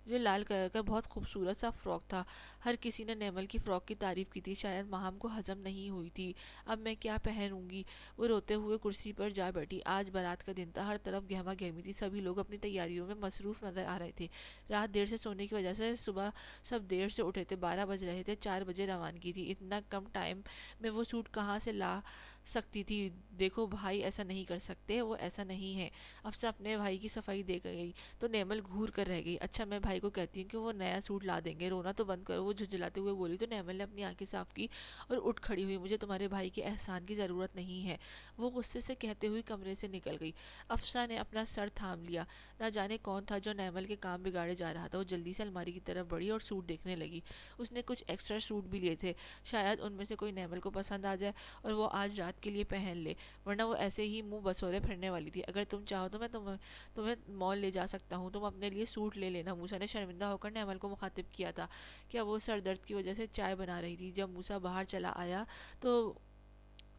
جو لال کلر کا بہت خوبصورت سا فراک تھا۔ ہر کسی نے نیمل کی فراک کی تعریف کی تھی، شاید ماہم کو ہضم نہیں ہوئی تھی۔ اب میں کیا پہنوں گی؟ وہ روتے ہوئے کرسی پر جا بیٹھی۔ آج بارات کا دن تھا، ہر طرف گہما گہمی تھی، سبھی لوگ اپنی تیاریوں میں مصروف نظر آ رہے تھے۔ رات دیر سے سونے کی وجہ سے صبح سب دیر سے اٹھے تھے۔ 12 بج رہے تھے، 4 بجے روانگی تھی۔ اتنا کم ٹائم میں وہ سوٹ کہاں سے لا سکتی تھی۔ دیکھو بھائی ایسا نہیں کر سکتے، وہ ایسا نہیں ہے۔ افسا اپنے بھائی کی صفائی دے گئی تو نیمل گھور کر رہ گئی۔ اچھا میں بھائی کو کہتی ہوں کہ وہ نیا سوٹ لا دیں گے، رونا تو بند کرو، وہ جھنجھلاتے ہوئے بولی تو نیمل نے اپنی آنکھیں صاف کی اور اٹھ کھڑی ہوئی۔ مجھے تمہارے بھائی کے احسان کی ضرورت نہیں ہے، وہ غصے سے کہتے ہوئے کمرے سے نکل گئی۔ افسا نے اپنا سر تھام لیا۔ نہ جانے کون تھا جو نیمل کے کام بگاڑے جا رہا تھا۔ وہ جلدی سے الماری کی طرف بڑھی اور سوٹ دیکھنے لگی۔ اس نے کچھ ایکسٹرا سوٹ بھی لیے تھے، شاید ان میں سے کوئی نیمل کو پسند آ جائے اور وہ آج رات کے لیے پہن لے، ورنہ وہ ایسے ہی منہ بسورے پھرنے والی تھی۔ اگر تم چاہو تو میں تمہیں مال لے جا سکتا ہوں، تم اپنے لیے سوٹ لے لینا۔ موسیٰ نے شرمندہ ہو کر نیمل کو مخاطب کیا تھا۔ کیا وہ سر درد کی وجہ سے چائے بنا رہی تھی؟ جب موسیٰ باہر چلا آیا تو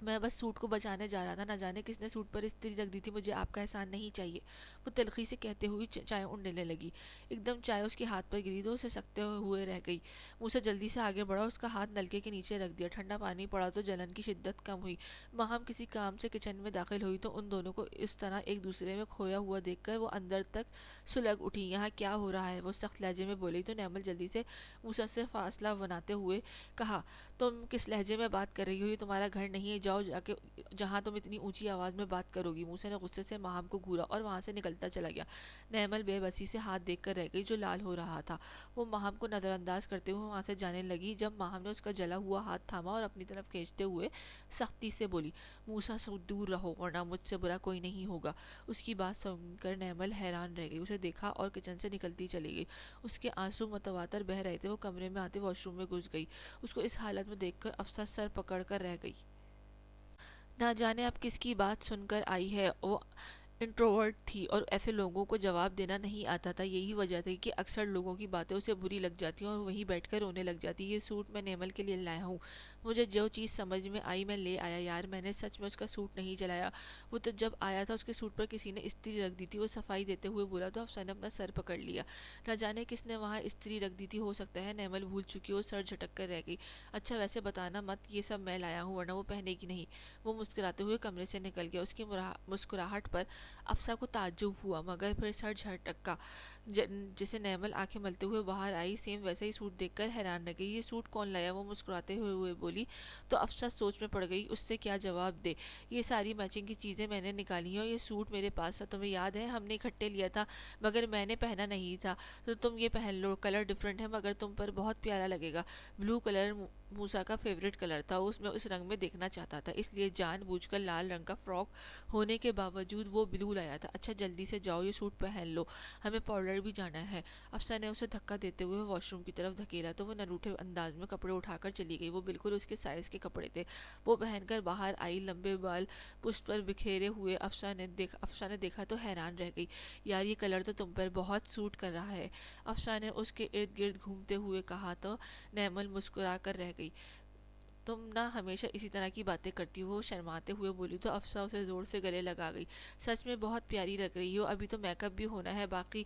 میں بس سوٹ کو بچانے جا رہا تھا، نہ جانے کس نے سوٹ پر استری رکھ دی تھی، مجھے آپ کا احسان نہیں چاہیے، وہ تلخی سے کہتے ہوئے چائے اونڈنے لگی۔ ایک دم چائے اس کے ہاتھ پر گری تو اسے سکتے ہوئے رہ گئی۔ موسیٰ جلدی سے آگے بڑھا اور اس کا ہاتھ نلکے کے نیچے رکھ دیا۔ ٹھنڈا پانی پڑا تو جلن کی شدت کم ہوئی۔ ماہم کسی کام سے کچن میں داخل ہوئی تو ان دونوں کو اس طرح ایک دوسرے میں کھویا ہوا دیکھ کر وہ اندر تک سلگ اٹھی۔ یہاں کیا ہو رہا ہے؟ وہ سخت لہجے میں بولی تو نیمل جلدی سے موسیٰ سے فاصلہ بناتے ہوئے کہا، تم کس لہجے میں بات کر رہی ہو؟ یہ تمہارا گھر نہیں ہے، جاؤ جا کے جہاں تم اتنی اونچی آواز میں بات کرو گی۔ موسیٰ نے غصے سے ماہم کو گھورا اور وہاں سے نکلتا چلا گیا۔ نیمل بے بسی سے ہاتھ دیکھ کر رہ گئی جو لال ہو رہا تھا۔ وہ ماہم کو نظر انداز کرتے ہوئے وہاں سے جانے لگی جب ماہم نے اس کا جلا ہوا ہاتھ تھاما اور اپنی طرف کھینچتے ہوئے سختی سے بولی، موسیٰ سے دور رہو ورنہ مجھ سے برا کوئی نہیں ہوگا۔ اس کی بات سن کر نیمل حیران رہ گئی، اسے دیکھا اور کچن سے نکلتی چلی گئی۔ اس کے آنسو متواتر بہہ رہے تھے۔ وہ کمرے میں آتے واش روم میں گھس گئی۔ اس کو اس حالت میں دیکھ کر افسر سر پکڑ کر رہ گئی۔ نہ جانے اب کس کی بات سن کر آئی ہے۔ وہ انٹروورٹ تھی اور ایسے لوگوں کو جواب دینا نہیں آتا تھا۔ یہی وجہ تھی کہ اکثر لوگوں کی باتیں اسے بری لگ جاتی اور وہیں بیٹھ کر رونے لگ جاتی۔ یہ سوٹ میں نیمل کے لیے لایا ہوں، مجھے جو چیز سمجھ میں آئی میں لے آیا۔ یار میں نے سچ میں اس کا سوٹ نہیں جلایا، وہ تو جب آیا تھا اس کے سوٹ پر کسی نے استری رکھ دی تھی، وہ صفائی دیتے ہوئے بولا تو افسر نے اپنا سر پکڑ لیا۔ نہ جانے کس نے وہاں استری رکھ دی تھی، ہو سکتا ہے نیمل بھول چکی ہو، سر جھٹک کر رہ گئی۔ اچھا ویسے بتانا مت، یہ سب میں لایا ہوں ورنہ وہ پہنے گی نہیں۔ وہ مسکراتے ہوئے کمرے سے نکل گیا۔ اس کی مسکراہٹ پر افسا کو تعجب ہوا مگر پھر سر جھٹکا۔ جسے نیمل آنکھیں ملتے ہوئے باہر آئی، سیم ویسا ہی سوٹ دیکھ کر حیران رہ گئی۔ یہ سوٹ کون لایا؟ وہ مسکراتے ہوئے بولی تو افسا سوچ میں پڑ گئی اس سے کیا جواب دے۔ یہ ساری میچنگ کی چیزیں میں نے نکالی ہیں اور یہ سوٹ میرے پاس تھا، تمہیں یاد ہے ہم نے اکٹھے لیا تھا مگر میں نے پہنا نہیں تھا، تو تم یہ پہن لو، کلر ڈیفرنٹ ہے مگر تم پر بہت پیارا لگے گا۔ بلو کلر موسیٰ کا فیوریٹ کلر تھا، اس میں اس رنگ میں دیکھنا چاہتا تھا، اس لیے جان بوجھ کر لال رنگ کا فراک ہونے کے باوجود وہ بلو لایا تھا۔ اچھا جلدی سے جاؤ، یہ سوٹ پہن لو، ہمیں پارلر بھی جانا ہے۔ افسر نے اسے دھکا دیتے ہوئے واش روم کی طرف دھکیلا تو وہ نروٹھے انداز میں کپڑے اٹھا کر چلی گئی۔ وہ بالکل اس کے سائز کے کپڑے تھے۔ وہ پہن کر باہر آئی، لمبے بال پشت پر بکھیرے ہوئے۔ افسر نے دیکھا تو حیران رہ گئی، یار یہ کلر تو تم پر بہت سوٹ کر رہا ہے۔ افسر نے اس کے ارد گرد گھومتے ہوئے کہا تو نیمل مسکرا کر رہ گئی۔ تم نہ ہمیشہ اسی طرح کی باتیں کرتی ہو، شرماتے ہوئے بولی تو افسا اسے زور سے گلے لگا گئی۔ سچ میں بہت پیاری لگ رہی ہو، ابھی تو میک اپ بھی ہونا ہے باقی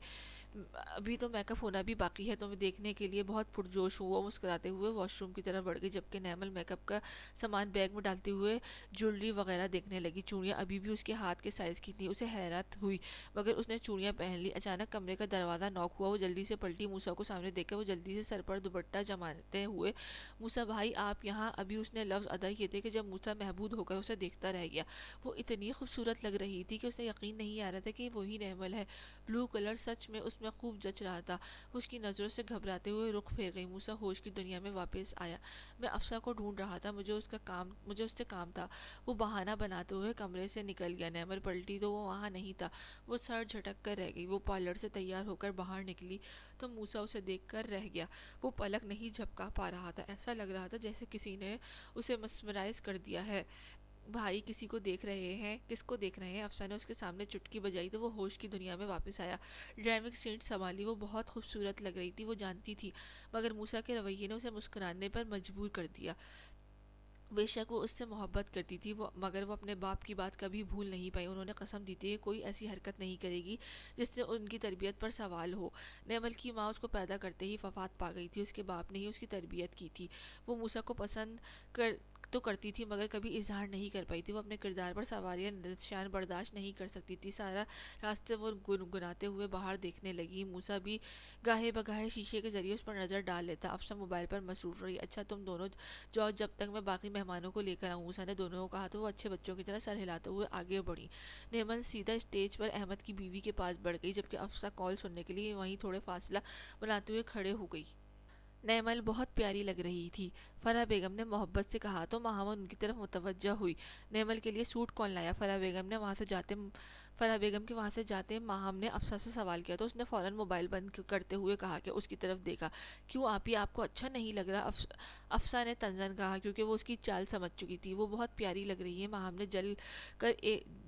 ہے، تمہیں دیکھنے کے لیے بہت پرجوش ہوں۔ وہ مسکراتے ہوئے واش روم کی طرف بڑھ گئی جبکہ نیمل میک اپ کا سامان بیگ میں ڈالتے ہوئے جویلری وغیرہ دیکھنے لگی۔ چوڑیاں ابھی بھی اس کے ہاتھ کے سائز کی تھیں، اسے حیرت ہوئی مگر اس نے چوڑیاں پہن لی۔ اچانک کمرے کا دروازہ نوک ہوا، وہ جلدی سے پلٹی، موسیٰ کو سامنے دیکھ کر وہ جلدی سے سر پر دوپٹہ جماتے ہوئے، موسیٰ بھائی آپ یہاں؟ ابھی اس نے لفظ ادا کیے تھے کہ جب موسیٰ محبود ہو کر اسے دیکھتا رہ گیا۔ وہ اتنی خوبصورت لگ رہی تھی کہ اسے یقین نہیں آ رہا تھا کہ وہی نیمل ہے۔ بلو کلر سچ میں اس میں خوب جچ رہا تھا۔ اس کی نظروں سے گھبراتے ہوئے رخ پھیر گئی۔ موسیٰ ہوش کی دنیا میں واپس آیا۔ میں افسا کو ڈھونڈ رہا تھا، مجھے اس سے کام تھا، وہ بہانہ بناتے ہوئے کمرے سے نکل گیا۔ نیمل پلٹی تو وہ وہاں نہیں تھا، وہ سر جھٹک کر رہ گئی۔ وہ پارلر سے تیار ہو کر باہر نکلی تو موسیٰ اسے دیکھ کر رہ گیا۔ وہ پلک نہیں جھپکا پا رہا تھا، ایسا لگ رہا تھا جیسے کسی نے اسے مسمرائز کر دیا ہے۔ بھائی کسی کو دیکھ رہے ہیں؟ کس کو دیکھ رہے ہیں؟ افسر نے اس کے سامنے چٹکی بجائی تو وہ ہوش کی دنیا میں واپس آیا۔ ڈرائیونگ سیٹ سنبھالی، وہ بہت خوبصورت لگ رہی تھی، وہ جانتی تھی مگر موسیٰ کے رویے نے اسے مسکرانے پر مجبور کر دیا۔ بے شک وہ اس سے محبت کرتی تھی مگر وہ اپنے باپ کی بات کبھی بھول نہیں پائی۔ انہوں نے قسم دی تھی کہ کوئی ایسی حرکت نہیں کرے گی جس سے ان کی تربیت پر سوال ہو۔ نیمل کی ماں اس کو پیدا کرتے ہی وفات پا گئی تھی، اس کے باپ نے ہی اس کی تربیت کی تھی۔ وہ موسیٰ کو پسند تو کرتی تھی مگر کبھی اظہار نہیں کر پائی تھی۔ وہ اپنے کردار پر سواریہ نشان برداشت نہیں کر سکتی تھی۔ سارا راستے وہ گنگناتے ہوئے باہر دیکھنے لگی۔ موسیٰ بھی گاہے بگاہے شیشے کے ذریعے اس پر نظر ڈال لیتا۔ افسا موبائل پر مصروف رہی۔ اچھا تم دونوں جاؤ جب تک میں باقی مہمانوں کو لے کر آؤں، موسیٰ نے دونوں کو کہا تو وہ اچھے بچوں کی طرح سر ہلاتے ہوئے آگے بڑھی۔ نیمل سیدھا اسٹیج پر احمد کی بیوی کے پاس بڑھ گئی، جبکہ افسا کال سننے کے لیے وہیں تھوڑے فاصلہ بناتے ہوئے کھڑے ہو گئی۔ نیمل بہت پیاری لگ رہی تھی، فرح بیگم نے محبت سے کہا تو ماہمہ ان کی طرف متوجہ ہوئی۔ نیمل کے لیے سوٹ کون لایا؟ فرح بیگم کے وہاں سے جاتے ماہم نے افسا سے سوال کیا تو اس نے فوراً موبائل بند کرتے ہوئے کہا کہ اس کی طرف دیکھا۔ کیوں آپی، آپ کو اچھا نہیں لگ رہا؟ افسا نے طنزاً کہا، کیونکہ وہ اس کی چال سمجھ چکی تھی۔ وہ بہت پیاری لگ رہی ہے، ماہم نے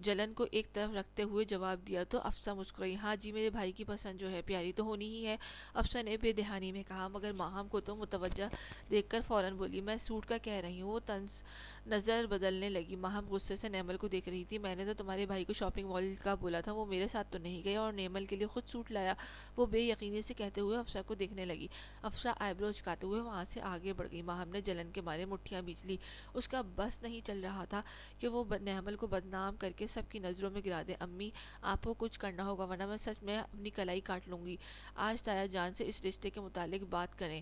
جلن کو ایک طرف رکھتے ہوئے جواب دیا تو افسا مسکرائی۔ ہاں جی، میرے بھائی کی پسند جو ہے پیاری تو ہونی ہی ہے، افسا نے بے دہانی میں کہا، مگر ماہم کو تو متوجہ دیکھ کر فوراً بولی، میں سوٹ کا کہہ رہی ہوں۔ وہ طنز نظر بدلنے لگی۔ ماہم غصے سے نیمل کو دیکھ رہی تھی۔ میں نے تو تمہارے بھائی کو شاپنگ مال کا بولا تھا، وہ میرے ساتھ تو نہیں گیا اور نیمل کے لیے خود سوٹ لایا، وہ بے یقینی سے کہتے ہوئے افسا کو دیکھنے لگی۔ افسا آئی برو اچکاتے ہوئے وہاں سے آگے بڑھ گئی۔ ماہم نے جلن کے مارے مٹھیاں بیچ لی۔ اس کا بس نہیں چل رہا تھا کہ وہ نیمل کو بدنام کر کے سب کی نظروں میں گرا دے۔ امی، آپ کو کچھ کرنا ہوگا ورنہ میں سچ میں اپنی کلائی کاٹ لوں گی۔ آج تایا جان سے اس رشتے کے متعلق بات کریں،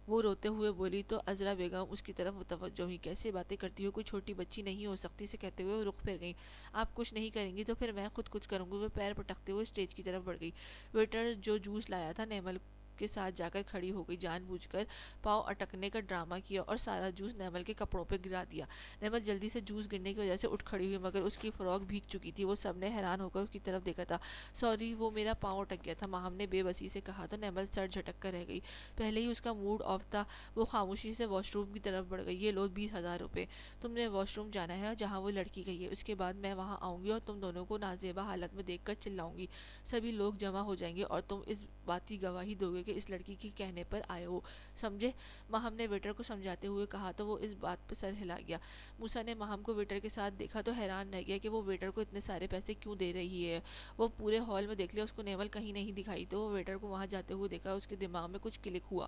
وہ روتے ہوئے بولی تو عذرا بیگم اس کی طرف متوجہ ہوئی۔ کیسے باتیں کرتی ہو، کوئی چھوٹی بچی نہیں ہو سکتی، اسے کہتے ہوئے وہ رخ پھر گئی۔ آپ کچھ نہیں کریں گی تو پھر میں خود کچھ کروں گی۔ وہ پیر پٹکتے ہوئے اسٹیج کی طرف بڑھ گئی۔ ویٹر جو جوس لایا تھا نیمل کے ساتھ جا کر کھڑی ہو گئی، جان بوجھ کر پاؤں اٹکنے کا ڈرامہ کیا اور سارا جوس نیمل کے کپڑوں پہ گرا دیا۔ نیمل جلدی سے جوس گرنے کی وجہ سے اٹھ کھڑی ہوئی، مگر اس کی فراک بھیگ چکی تھی۔ وہ سب نے حیران ہو کر اس کی طرف دیکھا تھا۔ سوری، وہ میرا پاؤں اٹک گیا تھا، ماہم نے بے بسی سے کہا تو نیمل سر جھٹک کر رہ گئی۔ پہلے ہی اس کا موڈ آف تھا۔ وہ خاموشی سے واش روم کی طرف بڑھ گئی۔ یہ لو 20,000 روپے، تم نے واش روم جانا ہے جہاں وہ لڑکی گئی ہے، اس کے بعد میں وہاں آؤں گی اور تم دونوں کو نازیبا حالت میں دیکھ کر چلاؤں گی، سبھی لوگ جمع ہو جائیں گے اور تم اس بات کی گواہی دو گے کہ اس لڑکی کے کہنے پر آئے ہو، سمجھے؟ ماہم نے ویٹر کو سمجھاتے ہوئے کہا تو وہ اس بات پہ سر ہلا گیا۔ موسیٰ نے ماہم کو ویٹر کے ساتھ دیکھا تو حیران رہ گیا کہ وہ ویٹر کو اتنے سارے پیسے کیوں دے رہی ہے۔ وہ پورے ہال میں دیکھ لیا، اس کو نیمل کہیں نہیں دکھائی تو وہ ویٹر کو وہاں جاتے ہوئے دیکھا۔ اس کے دماغ میں کچھ کلک ہوا،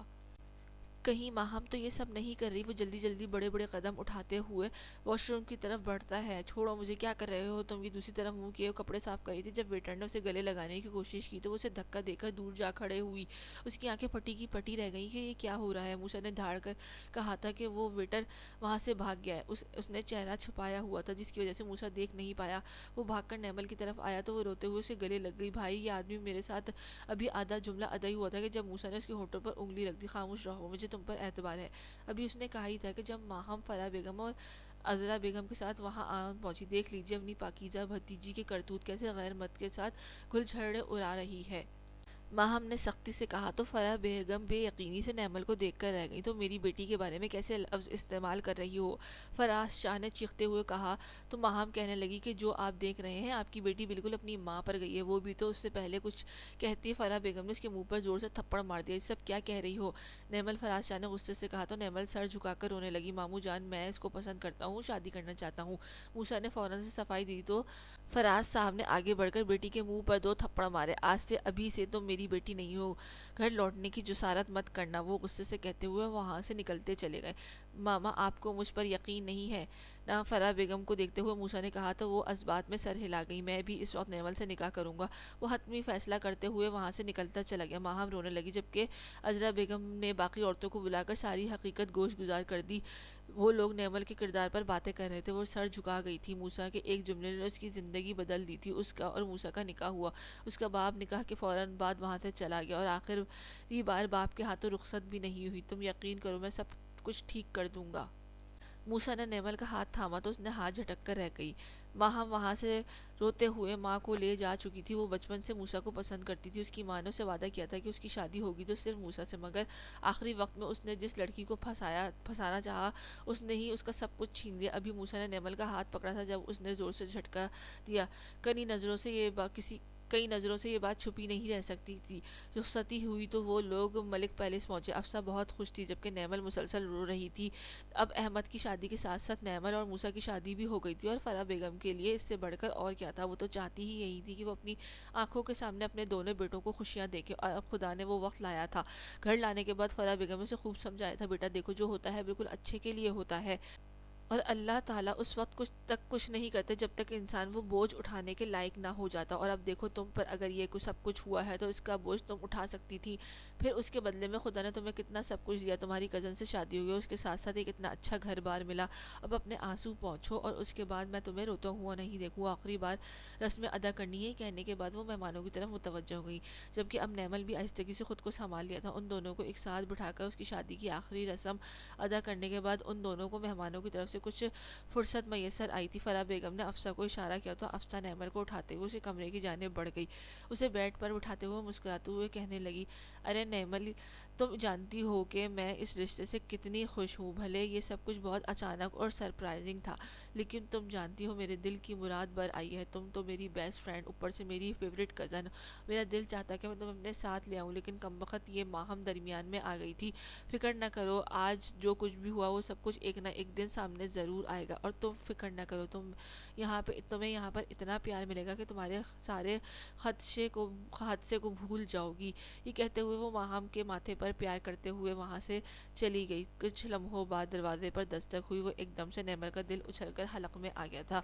کہیں ماہم تو یہ سب نہیں کر رہی۔ وہ جلدی جلدی بڑے بڑے قدم اٹھاتے ہوئے واش روم کی طرف بڑھتا ہے۔ چھوڑو مجھے، کیا کر رہے ہو تم؟ یہ دوسری طرف منہ کیے کپڑے صاف کر رہی تھی۔ جب ویٹر نے اسے گلے لگانے کی کوشش کی تو وہ اسے دھکا دے کر دور جا کھڑے ہوئی۔ اس کی آنکھیں پٹی کی پٹی رہ گئیں کہ یہ کیا ہو رہا ہے۔ موسیٰ نے دھاڑ کر کہا تھا کہ وہ ویٹر وہاں سے بھاگ گیا ہے۔ اس نے چہرہ چھپایا ہوا تھا جس کی وجہ سے موسیٰ دیکھ نہیں پایا۔ وہ بھاگ کر نیمل کی طرف آیا تو وہ روتے ہوئے اسے گلے لگ گئی۔ بھائی، یہ آدمی میرے ساتھ ابھی آدھا جملہ ادا ہی ہوا تھا کہ جب موسیٰ نے اس کے ہونٹوں پر انگلی رکھ دی۔ خاموش رہو، مجھے تم پر اعتبار ہے، ابھی اس نے کہا ہی تھا کہ جب ماہم فرح بیگم اور عذرا بیگم کے ساتھ وہاں پہنچی۔ دیکھ لیجیے اپنی پاکیزہ بھتیجی کے کرتوت، کیسے غیر مرد کے ساتھ گل چھرڑے اڑا رہی ہے، ماہم نے سختی سے کہا تو فرح بیگم بے یقینی سے نیمل کو دیکھ کر رہ گئی۔ تو میری بیٹی کے بارے میں کیسے لفظ استعمال کر رہی ہو، فراز شاہ نے چیختے ہوئے کہا تو ماہم کہنے لگی کہ جو آپ دیکھ رہے ہیں آپ کی بیٹی بالکل اپنی ماں پر گئی ہے، وہ بھی تو اس سے پہلے کچھ کہتی فرح بیگم نے اس کے منہ پر زور سے تھپڑ مار دیا۔ یہ سب کیا کہہ رہی ہو نیمل، فراز شاہ نے غصے سے کہا تو نیمل سر جھکا کر رونے لگی۔ ماموں جان، میں اس کو پسند کرتا ہوں، شادی کرنا چاہتا ہوں، موسیٰ نے فوراً سے صفائی دی تو فراز صاحب نے آگے بڑھ کر بیٹی کے منہ پر 2 تھپڑ مارے۔ آج سے ابھی سے تم میری بیٹی نہیں ہو، گھر لوٹنے کی جسارت مت کرنا، وہ غصے سے کہتے ہوئے وہاں سے نکلتے چلے گئے۔ ماما، آپ کو مجھ پر یقین نہیں ہے نا؟ فرح بیگم کو دیکھتے ہوئے موسیٰ نے کہا تو وہ اس بات میں سر ہلا گئی۔ میں بھی اس وقت نیمل سے نکاح کروں گا، وہ حتمی فیصلہ کرتے ہوئے وہاں سے نکلتا چلا گیا۔ ماہم رونے لگی، جبکہ عذرا بیگم نے باقی عورتوں کو بلا کر ساری حقیقت گوش گزار کر دی۔ وہ لوگ نیمل کے کردار پر باتیں کر رہے تھے، وہ سر جھکا گئی تھی۔ موسیٰ کے ایک جملے نے اس کی زندگی بدل دی تھی۔ اس کا اور موسیٰ کا نکاح ہوا۔ اس کا باپ نکاح کے فوراً بعد وہاں سے چلا گیا اور آخری بار باپ کے ہاتھوں رخصت بھی نہیں ہوئی۔ تم یقین کرو، میں سب کچھ ٹھیک کر دوں گا۔ موسیٰ نے نیمل کا ہاتھ تھاما تو اس نے ہاتھ جھٹک کر رہ گئی۔ ماہم وہاں سے روتے ہوئے ماں کو لے جا چکی تھی۔ وہ بچپن سے موسیٰ کو پسند کرتی تھی۔ اس کی ماں نے اسے وعدہ کیا تھا کہ اس کی شادی ہوگی تو صرف موسیٰ سے، مگر آخری وقت میں اس نے جس لڑکی کو پھنسانا چاہا اس نے ہی اس کا سب کچھ چھین لیا۔ ابھی موسیٰ نے نیمل کا ہاتھ پکڑا تھا جب اس نے زور سے جھٹکا دیا۔ کئی نظروں سے یہ بات چھپی نہیں رہ سکتی تھی۔ رخصتی ہوئی تو وہ لوگ ملک پیلس پہنچے۔ افسا بہت خوش تھی، جبکہ نیمل مسلسل رو رہی تھی۔ اب احمد کی شادی کے ساتھ ساتھ نیمل اور موسیٰ کی شادی بھی ہو گئی تھی، اور فرح بیگم کے لیے اس سے بڑھ کر اور کیا تھا؟ وہ تو چاہتی ہی یہی تھی کہ وہ اپنی آنکھوں کے سامنے اپنے دونوں بیٹوں کو خوشیاں دیکھے، اور اب خدا نے وہ وقت لایا تھا۔ گھر لانے کے بعد فرح بیگم نے اسے خوب سمجھایا تھا، بیٹا دیکھو، جو ہوتا ہے بالکل اچھے کے لیے ہوتا ہے۔ اور اللہ تعالیٰ اس وقت کچھ نہیں کرتے جب تک انسان وہ بوجھ اٹھانے کے لائق نہ ہو جاتا. اور اب دیکھو تم پر اگر یہ سب کچھ ہوا ہے تو اس کا بوجھ تم اٹھا سکتی تھی. پھر اس کے بدلے میں خدا نے تمہیں کتنا سب کچھ دیا, تمہاری کزن سے شادی ہوئی, اس کے ساتھ ساتھ ایک اتنا اچھا گھر بار ملا. اب اپنے آنسو پہنچو اور اس کے بعد میں تمہیں روتا ہوا نہیں دیکھوں. آخری بار رسم ادا کرنی ہے کہنے کے بعد وہ مہمانوں کی طرف متوجہ ہو گئی, جبکہ اب نیمل بھی آہستگی سے خود کو سنبھال لیا تھا. ان دونوں کو ایک ساتھ بٹھا کر اس کی شادی کی آخری رسم ادا کرنے کے بعد ان دونوں کو مہمانوں کی طرف سے کچھ فرصت میسر آئی تھی. فرح بیگم نے افسہ کو اشارہ کیا تو افسہ نیمل کو اٹھاتے ہوئے اسے کمرے کی جانب بڑھ گئی. اسے بیڈ پر اٹھاتے ہوئے مسکراتے ہوئے کہنے لگی, ارے نیمل, تم جانتی ہو کہ میں اس رشتے سے کتنی خوش ہوں. بھلے یہ سب کچھ بہت اچانک اور سرپرائزنگ تھا, لیکن تم جانتی ہو میرے دل کی مراد بر آئی ہے. تم تو میری بیسٹ فرینڈ, اوپر سے میری فیوریٹ کزن. میرا دل چاہتا کہ میں تمہیں اپنے ساتھ لے آؤں, لیکن کمبخت یہ ماہم درمیان میں آ گئی تھی. فکر نہ کرو, آج جو کچھ بھی ہوا وہ سب کچھ ایک نہ ایک دن سامنے ضرور آئے گا. اور تم فکر نہ کرو, تمہیں یہاں پر اتنا پیار ملے گا کہ تمہارے سارے حادثے کو بھول جاؤ گی. یہ کہتے ہوئے وہ ماہم کے ماتھے پر پیار کرتے ہوئے وہاں سے چلی گئی. کچھ لمحوں بعد دروازے پر دستک ہوئی. وہ ایک دم سے نیمل کا دل اچھل کر حلق میں آ گیا تھا.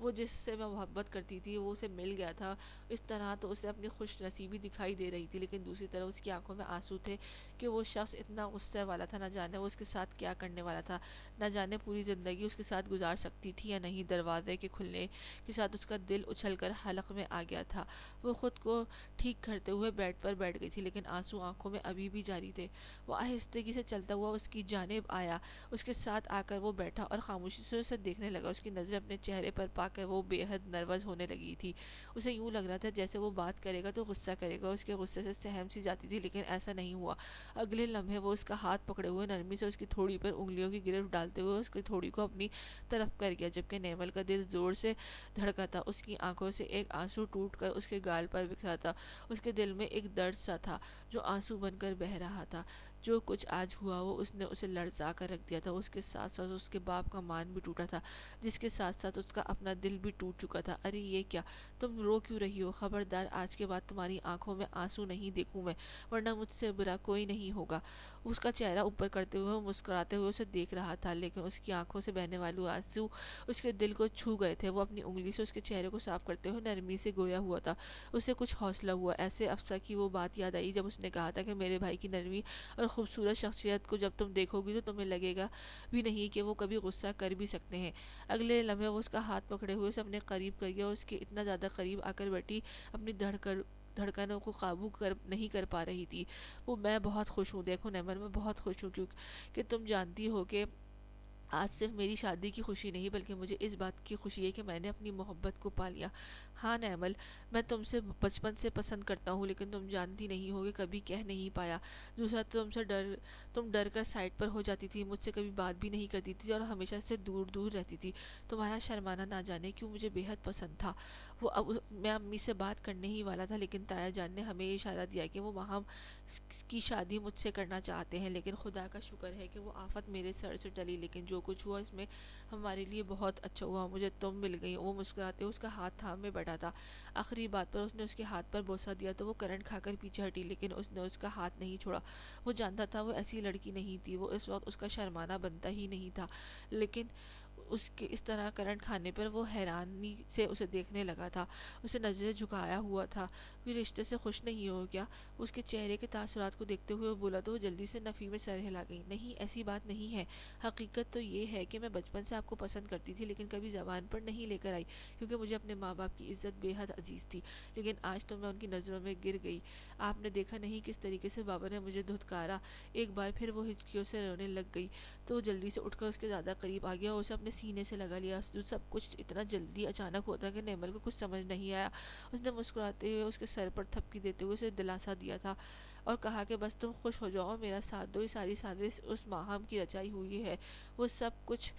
وہ جس سے میں محبت کرتی تھی وہ اسے مل گیا تھا. اس طرح تو اسے اپنی خوش نصیبی دکھائی دے رہی تھی, لیکن دوسری طرف اس کی آنکھوں میں آنسو تھے کہ وہ شخص اتنا غصے والا تھا. نہ جانے وہ اس کے ساتھ کیا کرنے والا تھا, نہ جانے پوری زندگی اس کے ساتھ گزار سکتی تھی یا نہیں. دروازے کے کھلنے کے ساتھ اس کا دل اچھل کر حلق میں آ گیا تھا. وہ خود کو ٹھیک کرتے ہوئے بیڈ پر بیٹھ گئی تھی, لیکن آنسو آنکھوں میں ابھی بھی جاری تھے. وہ آہستگی سے چلتا ہوا اس کی جانب آیا, اس کے ساتھ آ کر وہ بیٹھا اور خاموشی سے اسے دیکھنے لگا. اس کی نظریں اپنے چہرے پر پا کر وہ بے حد نروس ہونے لگی تھی. اسے یوں لگ رہا تھا جیسے وہ بات کرے گا تو غصہ کرے گا. اس کے غصے سے سہم سی جاتی تھی, لیکن ایسا نہیں ہوا. اگلے لمحے وہ اس کا ہاتھ پکڑے ہوئے نرمی سے اس کی تھوڑی پر انگلیوں کی گرفت ڈالتے ہوئے اس کی تھوڑی کو اپنی طرف کر گیا, جبکہ نیمل کا دل زور سے دھڑکا تھا. اس کی آنکھوں سے ایک آنسو ٹوٹ کر اس کے گال پر بکھرا تھا. اس کے دل میں ایک درد سا تھا جو آنسو بن کر بہہ رہا تھا. جو کچھ آج ہوا وہ اس نے اسے لرزا کر رکھ دیا تھا. اس کے ساتھ ساتھ اس کے باپ کا مان بھی ٹوٹا تھا, جس کے ساتھ ساتھ اس کا اپنا دل بھی ٹوٹ چکا تھا. ارے یہ کیا, تم رو کیوں رہی ہو؟ خبردار, آج کے بعد تمہاری آنکھوں میں آنسو نہیں دیکھوں میں, ورنہ مجھ سے برا کوئی نہیں ہوگا. اس کا چہرہ اوپر کرتے ہوئے مسکراتے ہوئے اسے دیکھ رہا تھا, لیکن اس کی آنکھوں سے بہنے والے آنسو اس کے دل کو چھو گئے تھے. وہ اپنی انگلی سے اس کے چہرے کو صاف کرتے ہوئے نرمی سے گویا ہوا تھا. اسے کچھ حوصلہ ہوا. ایسے افسر کی وہ بات یاد آئی جب اس نے کہا تھا کہ میرے بھائی کی نرمی اور خوبصورت شخصیت کو جب تم دیکھو گی تو تمہیں لگے گا بھی نہیں کہ وہ کبھی غصہ کر بھی سکتے ہیں. اگلے لمحے وہ اس کا ہاتھ پکڑے ہوئے اسے اپنے قریب کر گیا, اور اس کے اتنا زیادہ قریب آ کر بیٹھی اپنی دھڑکنوں کو قابو نہیں کر پا رہی تھی. میں بہت خوش ہوں, دیکھو نیمل, میں بہت خوش ہوں کہ تم جانتی ہو کہ آج صرف میری شادی کی خوشی نہیں بلکہ مجھے اس بات کی خوشی ہے کہ میں نے اپنی محبت کو پا لیا. ہاں نیمل, میں تم سے بچپن سے پسند کرتا ہوں, لیکن تم جانتی نہیں ہو کہ کبھی کہہ نہیں پایا. دوسرا, تم ڈر کر سائڈ پر ہو جاتی تھی, مجھ سے کبھی بات بھی نہیں کرتی تھی اور ہمیشہ سے دور دور رہتی تھی. تمہارا شرمانا نہ جانے کیوں مجھے بے حد پسند تھا. میں امی سے بات کرنے ہی والا تھا, لیکن تایا جان نے ہمیں یہ اشارہ دیا کہ وہ وہاں کی شادی مجھ سے کرنا چاہتے ہیں. لیکن خدا کا شکر ہے کہ وہ آفت میرے سر سے ٹلی, لیکن جو کچھ ہوا اس میں ہمارے لیے بہت اچھا ہوا. مجھے تم مل گئی. وہ مسکراتے ہوئے اس کا ہاتھ تھام میں بیٹھا تھا. آخری بات پر اس نے اس کے ہاتھ پر بوسہ دیا تو وہ کرنٹ کھا کر پیچھے ہٹی, لیکن اس نے اس کا ہاتھ نہیں چھوڑا. وہ جانتا تھا وہ ایسی لڑکی نہیں تھی. وہ اس وقت اس کا شرمانا بنتا ہی نہیں تھا, لیکن اس کے اس طرح کرنٹ کھانے پر وہ حیرانی سے اسے دیکھنے لگا تھا. اسے نظریں جھکایا ہوا تھا. وہ رشتے سے خوش نہیں ہو کیا؟ اس کے چہرے کے تاثرات کو دیکھتے ہوئے وہ بولا تو وہ جلدی سے نفی میں سر ہلا گئی. نہیں, ایسی بات نہیں ہے. حقیقت تو یہ ہے کہ میں بچپن سے آپ کو پسند کرتی تھی, لیکن کبھی زبان پر نہیں لے کر آئی, کیونکہ مجھے اپنے ماں باپ کی عزت بے حد عزیز تھی. لیکن آج تو میں ان کی نظروں میں گر گئی. آپ نے دیکھا نہیں کس طریقے سے بابا نے مجھے دھتکارا. ایک بار پھر وہ ہچکیوں سے رونے لگ گئی تو وہ جلدی سے اٹھ کر اس کے زیادہ قریب آ گیا اور اسے اپنے سینے سے لگا لیا. جو سب کچھ اتنا جلدی اچانک ہوتا کہ نیمل کو کچھ سمجھ نہیں آیا. اس نے مسکراتے ہوئے اس کے سر پر تھپکی دیتے ہوئے اسے دلاسا دیا تھا اور کہا کہ بس تم خوش ہو جاؤ, میرا ساتھ دو. یہ ساری سازش اس ماہم کی رچائی ہوئی ہے. وہ سب کچھ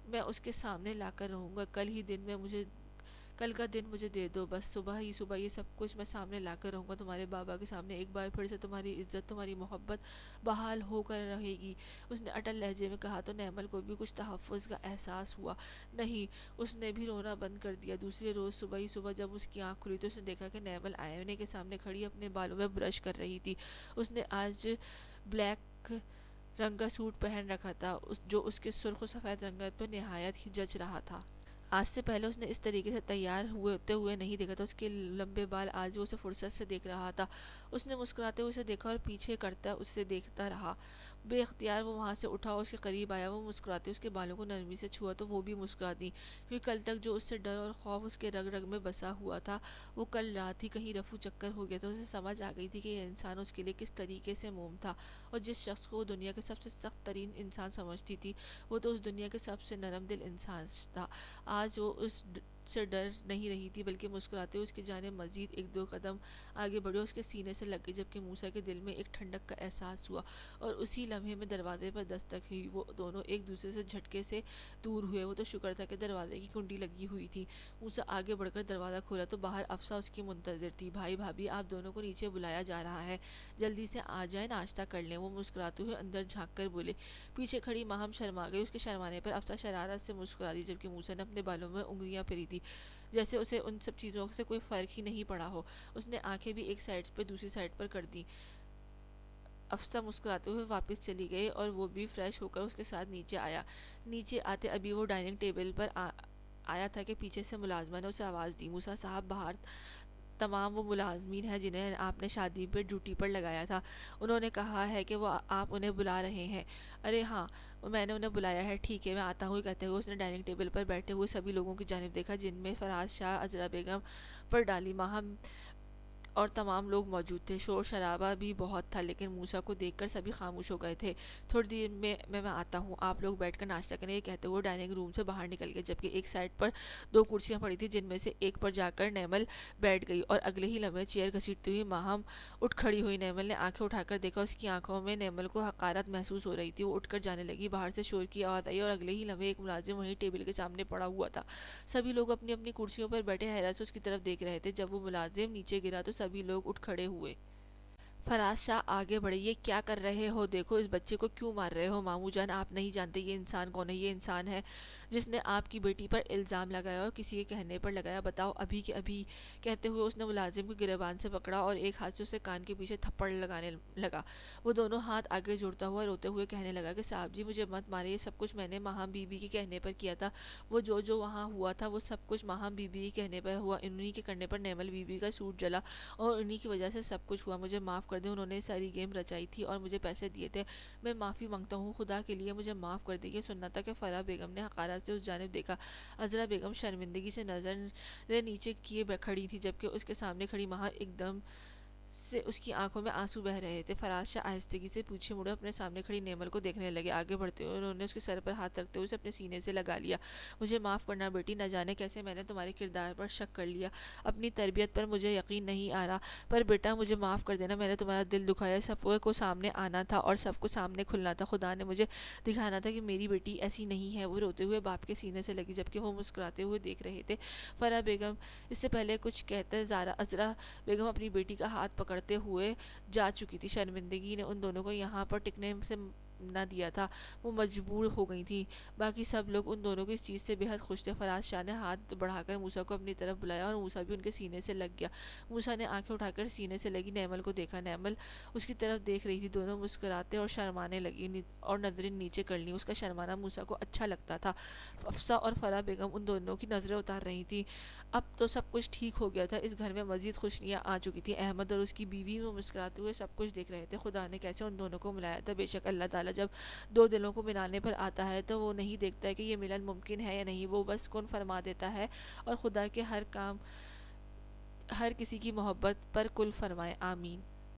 میں اس کے سامنے لا کر رہوں گا. کل کا دن مجھے دے دو, بس صبح ہی صبح یہ سب کچھ میں سامنے لا کر رہوں گا تمہارے بابا کے سامنے. ایک بار پھر سے تمہاری عزت, تمہاری محبت بحال ہو کر رہے گی. اس نے اٹل لہجے میں کہا تو نیمل کو بھی کچھ تحفظ کا احساس ہوا. نہیں, اس نے بھی رونا بند کر دیا. دوسرے روز صبح ہی صبح جب اس کی آنکھ کھلی تو اس نے دیکھا کہ نیمل آئینے کے سامنے کھڑی اپنے بالوں میں برش کر رہی تھی. اس نے آج بلیک رنگ کا سوٹ پہن رکھا تھا جو اس کے سرخ و سفید رنگت پر نہایت ہی جچ رہا تھا۔ آج سے پہلے اس نے اس طریقے سے تیار ہوتے ہوئے نہیں دیکھا تھا۔ اس کے لمبے بال آج وہ اسے فرصت سے دیکھ رہا تھا۔ اس نے مسکراتے ہوئے اسے دیکھا اور پیچھے کرتا اسے دیکھتا رہا۔ بے اختیار وہ وہاں سے اٹھا اور اس کے قریب آیا۔ وہ مسکراتے اس کے بالوں کو نرمی سے چھوا تو وہ بھی مسکرا دی، کیونکہ کل تک جو اس سے ڈر اور خوف اس کے رگ رگ میں بسا ہوا تھا، وہ کل رات ہی کہیں رفو چکر ہو گیا تھا۔ اسے سمجھ آ گئی تھی کہ یہ انسان اس کے لیے کس طریقے سے موم تھا، اور جس شخص کو وہ دنیا کے سب سے سخت ترین انسان سمجھتی تھی، وہ تو اس دنیا کے سب سے نرم دل انسان تھا۔ آج وہ اس سے ڈر نہیں رہی تھی، بلکہ مسکراتے ہوئے اس کی جانب مزید ایک دو قدم آگے بڑھی اور اس کے سینے سے لگ گئی، جبکہ موسیٰ کے دل میں ایک ٹھنڈک کا احساس ہوا، اور اسی لمحے میں دروازے پر دستک ہوئی۔ وہ دونوں ایک دوسرے سے جھٹکے سے دور ہوئے۔ وہ تو شکر تھا کہ دروازے کی کنڈی لگی ہوئی تھی۔ موسیٰ آگے بڑھ کر دروازہ کھولا تو باہر افسا اس کی منتظر تھی۔ بھائی بھابھی، آپ دونوں کو نیچے بلایا جا رہا ہے، جلدی سے آ جائیں، ناشتہ کر لیں۔ وہ مسکراتے ہوئے اندر جھانک کر بولے۔ پیچھے کھڑی ماہم شرما گئی۔ اس کے شرمانے پر افسا شرارت سے مسکرا دی، جبکہ موسیٰ نے اپنے بالوں میں انگلیاں پھیری تھی، جیسے اسے ان سب چیزوں سے کوئی فرق ہی نہیں پڑا ہو۔ اس نے آنکھیں بھی ایک سائیڈ سے دوسری سائیڈ پر کر دیں۔ افسا مسکراتے ہوئے واپس چلی گئی اور وہ بھی فریش ہو کر اس کے ساتھ نیچے آیا۔ نیچے آتے ابھی وہ ڈائننگ ٹیبل پر آیا تھا کہ پیچھے سے ملازمہ نے اسے آواز دی، موسیٰ صاحب، باہر تمام وہ ملازمین ہیں جنہیں آپ نے شادی پہ ڈیوٹی پر لگایا تھا۔ انہوں نے کہا ہے کہ وہ آپ انہیں بلا رہے ہیں۔ ارے ہاں، میں نے انہیں بلایا ہے، ٹھیک ہے، میں آتا ہوں کہتے ہوئے اس نے ڈائننگ ٹیبل پر بیٹھے ہوئے سبھی لوگوں کی جانب دیکھا، جن میں فراز شاہ، عذرا بیگم، پر ڈالی ماہم اور تمام لوگ موجود تھے۔ شور شرابہ بھی بہت تھا، لیکن موسیٰ کو دیکھ کر سبھی خاموش ہو گئے تھے۔ تھوڑی دیر میں آتا ہوں، آپ لوگ بیٹھ کر ناشتہ کریں، یہ کہتے ہوئے ڈائننگ روم سے باہر نکل گئے، جبکہ ایک سائیڈ پر دو کرسیاں پڑی تھیں، جن میں سے ایک پر جا کر نیمل بیٹھ گئی، اور اگلے ہی لمحے چیئر گھسیٹتی ہوئی ماہم اٹھ کھڑی ہوئی۔ نیمل نے آنکھیں اٹھا کر دیکھا، اس کی آنکھوں میں نیمل کو حقارت محسوس ہو رہی تھی۔ وہ اٹھ کر جانے لگی، باہر سے شور کی آواز آئی، اور اگلے ہی لمحے ایک ملازم وہیں ٹیبل کے سامنے پڑا ہوا تھا۔ سبھی لوگ اپنی اپنی کرسیوں پر بیٹھے حیرت سے اس کی طرف دیکھ رہے تھے۔ جب وہ ملازم نیچے گرا تو سبھی لوگ اٹھ کھڑے ہوئے۔ فراز شاہ آگے بڑھے، یہ کیا کر رہے ہو؟ دیکھو، اس بچے کو کیوں مار رہے ہو؟ ماموں جان، آپ نہیں جانتے یہ انسان کون ہے؟ یہ انسان ہے جس نے آپ کی بیٹی پر الزام لگایا اور کسی کے کہنے پر لگایا، بتاؤ ابھی کے ابھی۔ کہتے ہوئے اس نے ملازم کو گریبان سے پکڑا اور ایک ہاتھ سے اسے کان کے پیچھے تھپڑ لگانے لگا۔ وہ دونوں ہاتھ آگے جوڑتا ہوا روتے ہوئے کہنے لگا کہ صاحب جی، مجھے مت مارے، یہ سب کچھ میں نے ماہم بی بی کے کہنے پر کیا تھا۔ وہ جو وہاں ہوا تھا، وہ سب کچھ ماہم بی بی کے کہنے پر ہوا۔ انہی کے کرنے پر نیمل بی بی کا سوٹ جلا، اور انہی کی وجہ سے سب کچھ ہوا۔ مجھے معاف کر دیں، انہوں نے ساری گیم رچائی تھی اور مجھے پیسے دیے تھے۔ میں معافی مانگتا ہوں، خدا کے لیے مجھے معاف کر دیں۔ یہ سننا تھا کہ فرح بیگم نے حقارت سے اس جانب دیکھا۔ عذرا بیگم شرمندگی سے نظریں نیچے کیے کھڑی تھی، جبکہ اس کے سامنے کھڑی ماہر ایک دم سے اس کی آنکھوں میں آنسو بہہ رہے تھے۔ فراز شاہ آہستگی سے پیچھے مڑے، اپنے سامنے کھڑی نیمل کو دیکھنے لگے۔ آگے بڑھتے ہوئے انہوں نے اس کے سر پر ہاتھ رکھتے ہوئے اسے اپنے سینے سے لگا لیا۔ مجھے معاف کرنا بیٹی، نہ جانے کیسے میں نے تمہارے کردار پر شک کر لیا، اپنی تربیت پر مجھے یقین نہیں آ رہا، پر بیٹا مجھے معاف کر دینا، میں نے تمہارا دل دکھایا۔ سب کو سامنے آنا تھا اور سب کو سامنے کھلنا تھا، خدا نے مجھے دکھانا تھا کہ میری بیٹی ایسی نہیں ہے۔ وہ روتے ہوئے باپ کے سینے سے لگی، جبکہ وہ مسکراتے ہوئے دیکھ رہے تھے۔ فرح بیگم اس سے پہلے کچھ کہتے عذرا بیگم اپنی بیٹی کا ہاتھ پکڑتے ہوئے جا چکی تھی۔ شرمندگی نے ان دونوں کو یہاں پر ٹکنے سے نہ دیا تھا، وہ مجبور ہو گئی تھی۔ باقی سب لوگ ان دونوں کی اس چیز سے بے حد خوش تھے۔ فراز شاہ نے ہاتھ بڑھا کر موسیٰ کو اپنی طرف بلایا اور موسیٰ بھی ان کے سینے سے لگ گیا۔ موسیٰ نے آنکھیں اٹھا کر سینے سے لگی نیمل کو دیکھا، نیمل اس کی طرف دیکھ رہی تھی۔ دونوں مسکراتے اور شرمانے لگی اور نظریں نیچے کر لیں۔ اس کا شرمانا موسیٰ کو اچھا لگتا تھا۔ افسا اور فرح بیگم ان دونوں کی نظریں اتار رہی تھی۔ اب تو سب کچھ ٹھیک ہو گیا تھا، اس گھر میں مزید خوشیاں آ چکی تھی۔ احمد اور اس کی بیوی وہ مسکراتے ہوئے سب کچھ دیکھ رہے تھے۔ خدا نے کیسے ان دونوں کو ملایا تھا۔ بے شک اللہ تعالیٰ جب دو دلوں کو ملانے پر آتا ہے تو وہ نہیں دیکھتا ہے کہ یہ ملن ممکن ہے یا نہیں، وہ بس کن فرما دیتا ہے، اور خدا کے ہر کام ہر کسی کی محبت پر کل فرمائے، آمین۔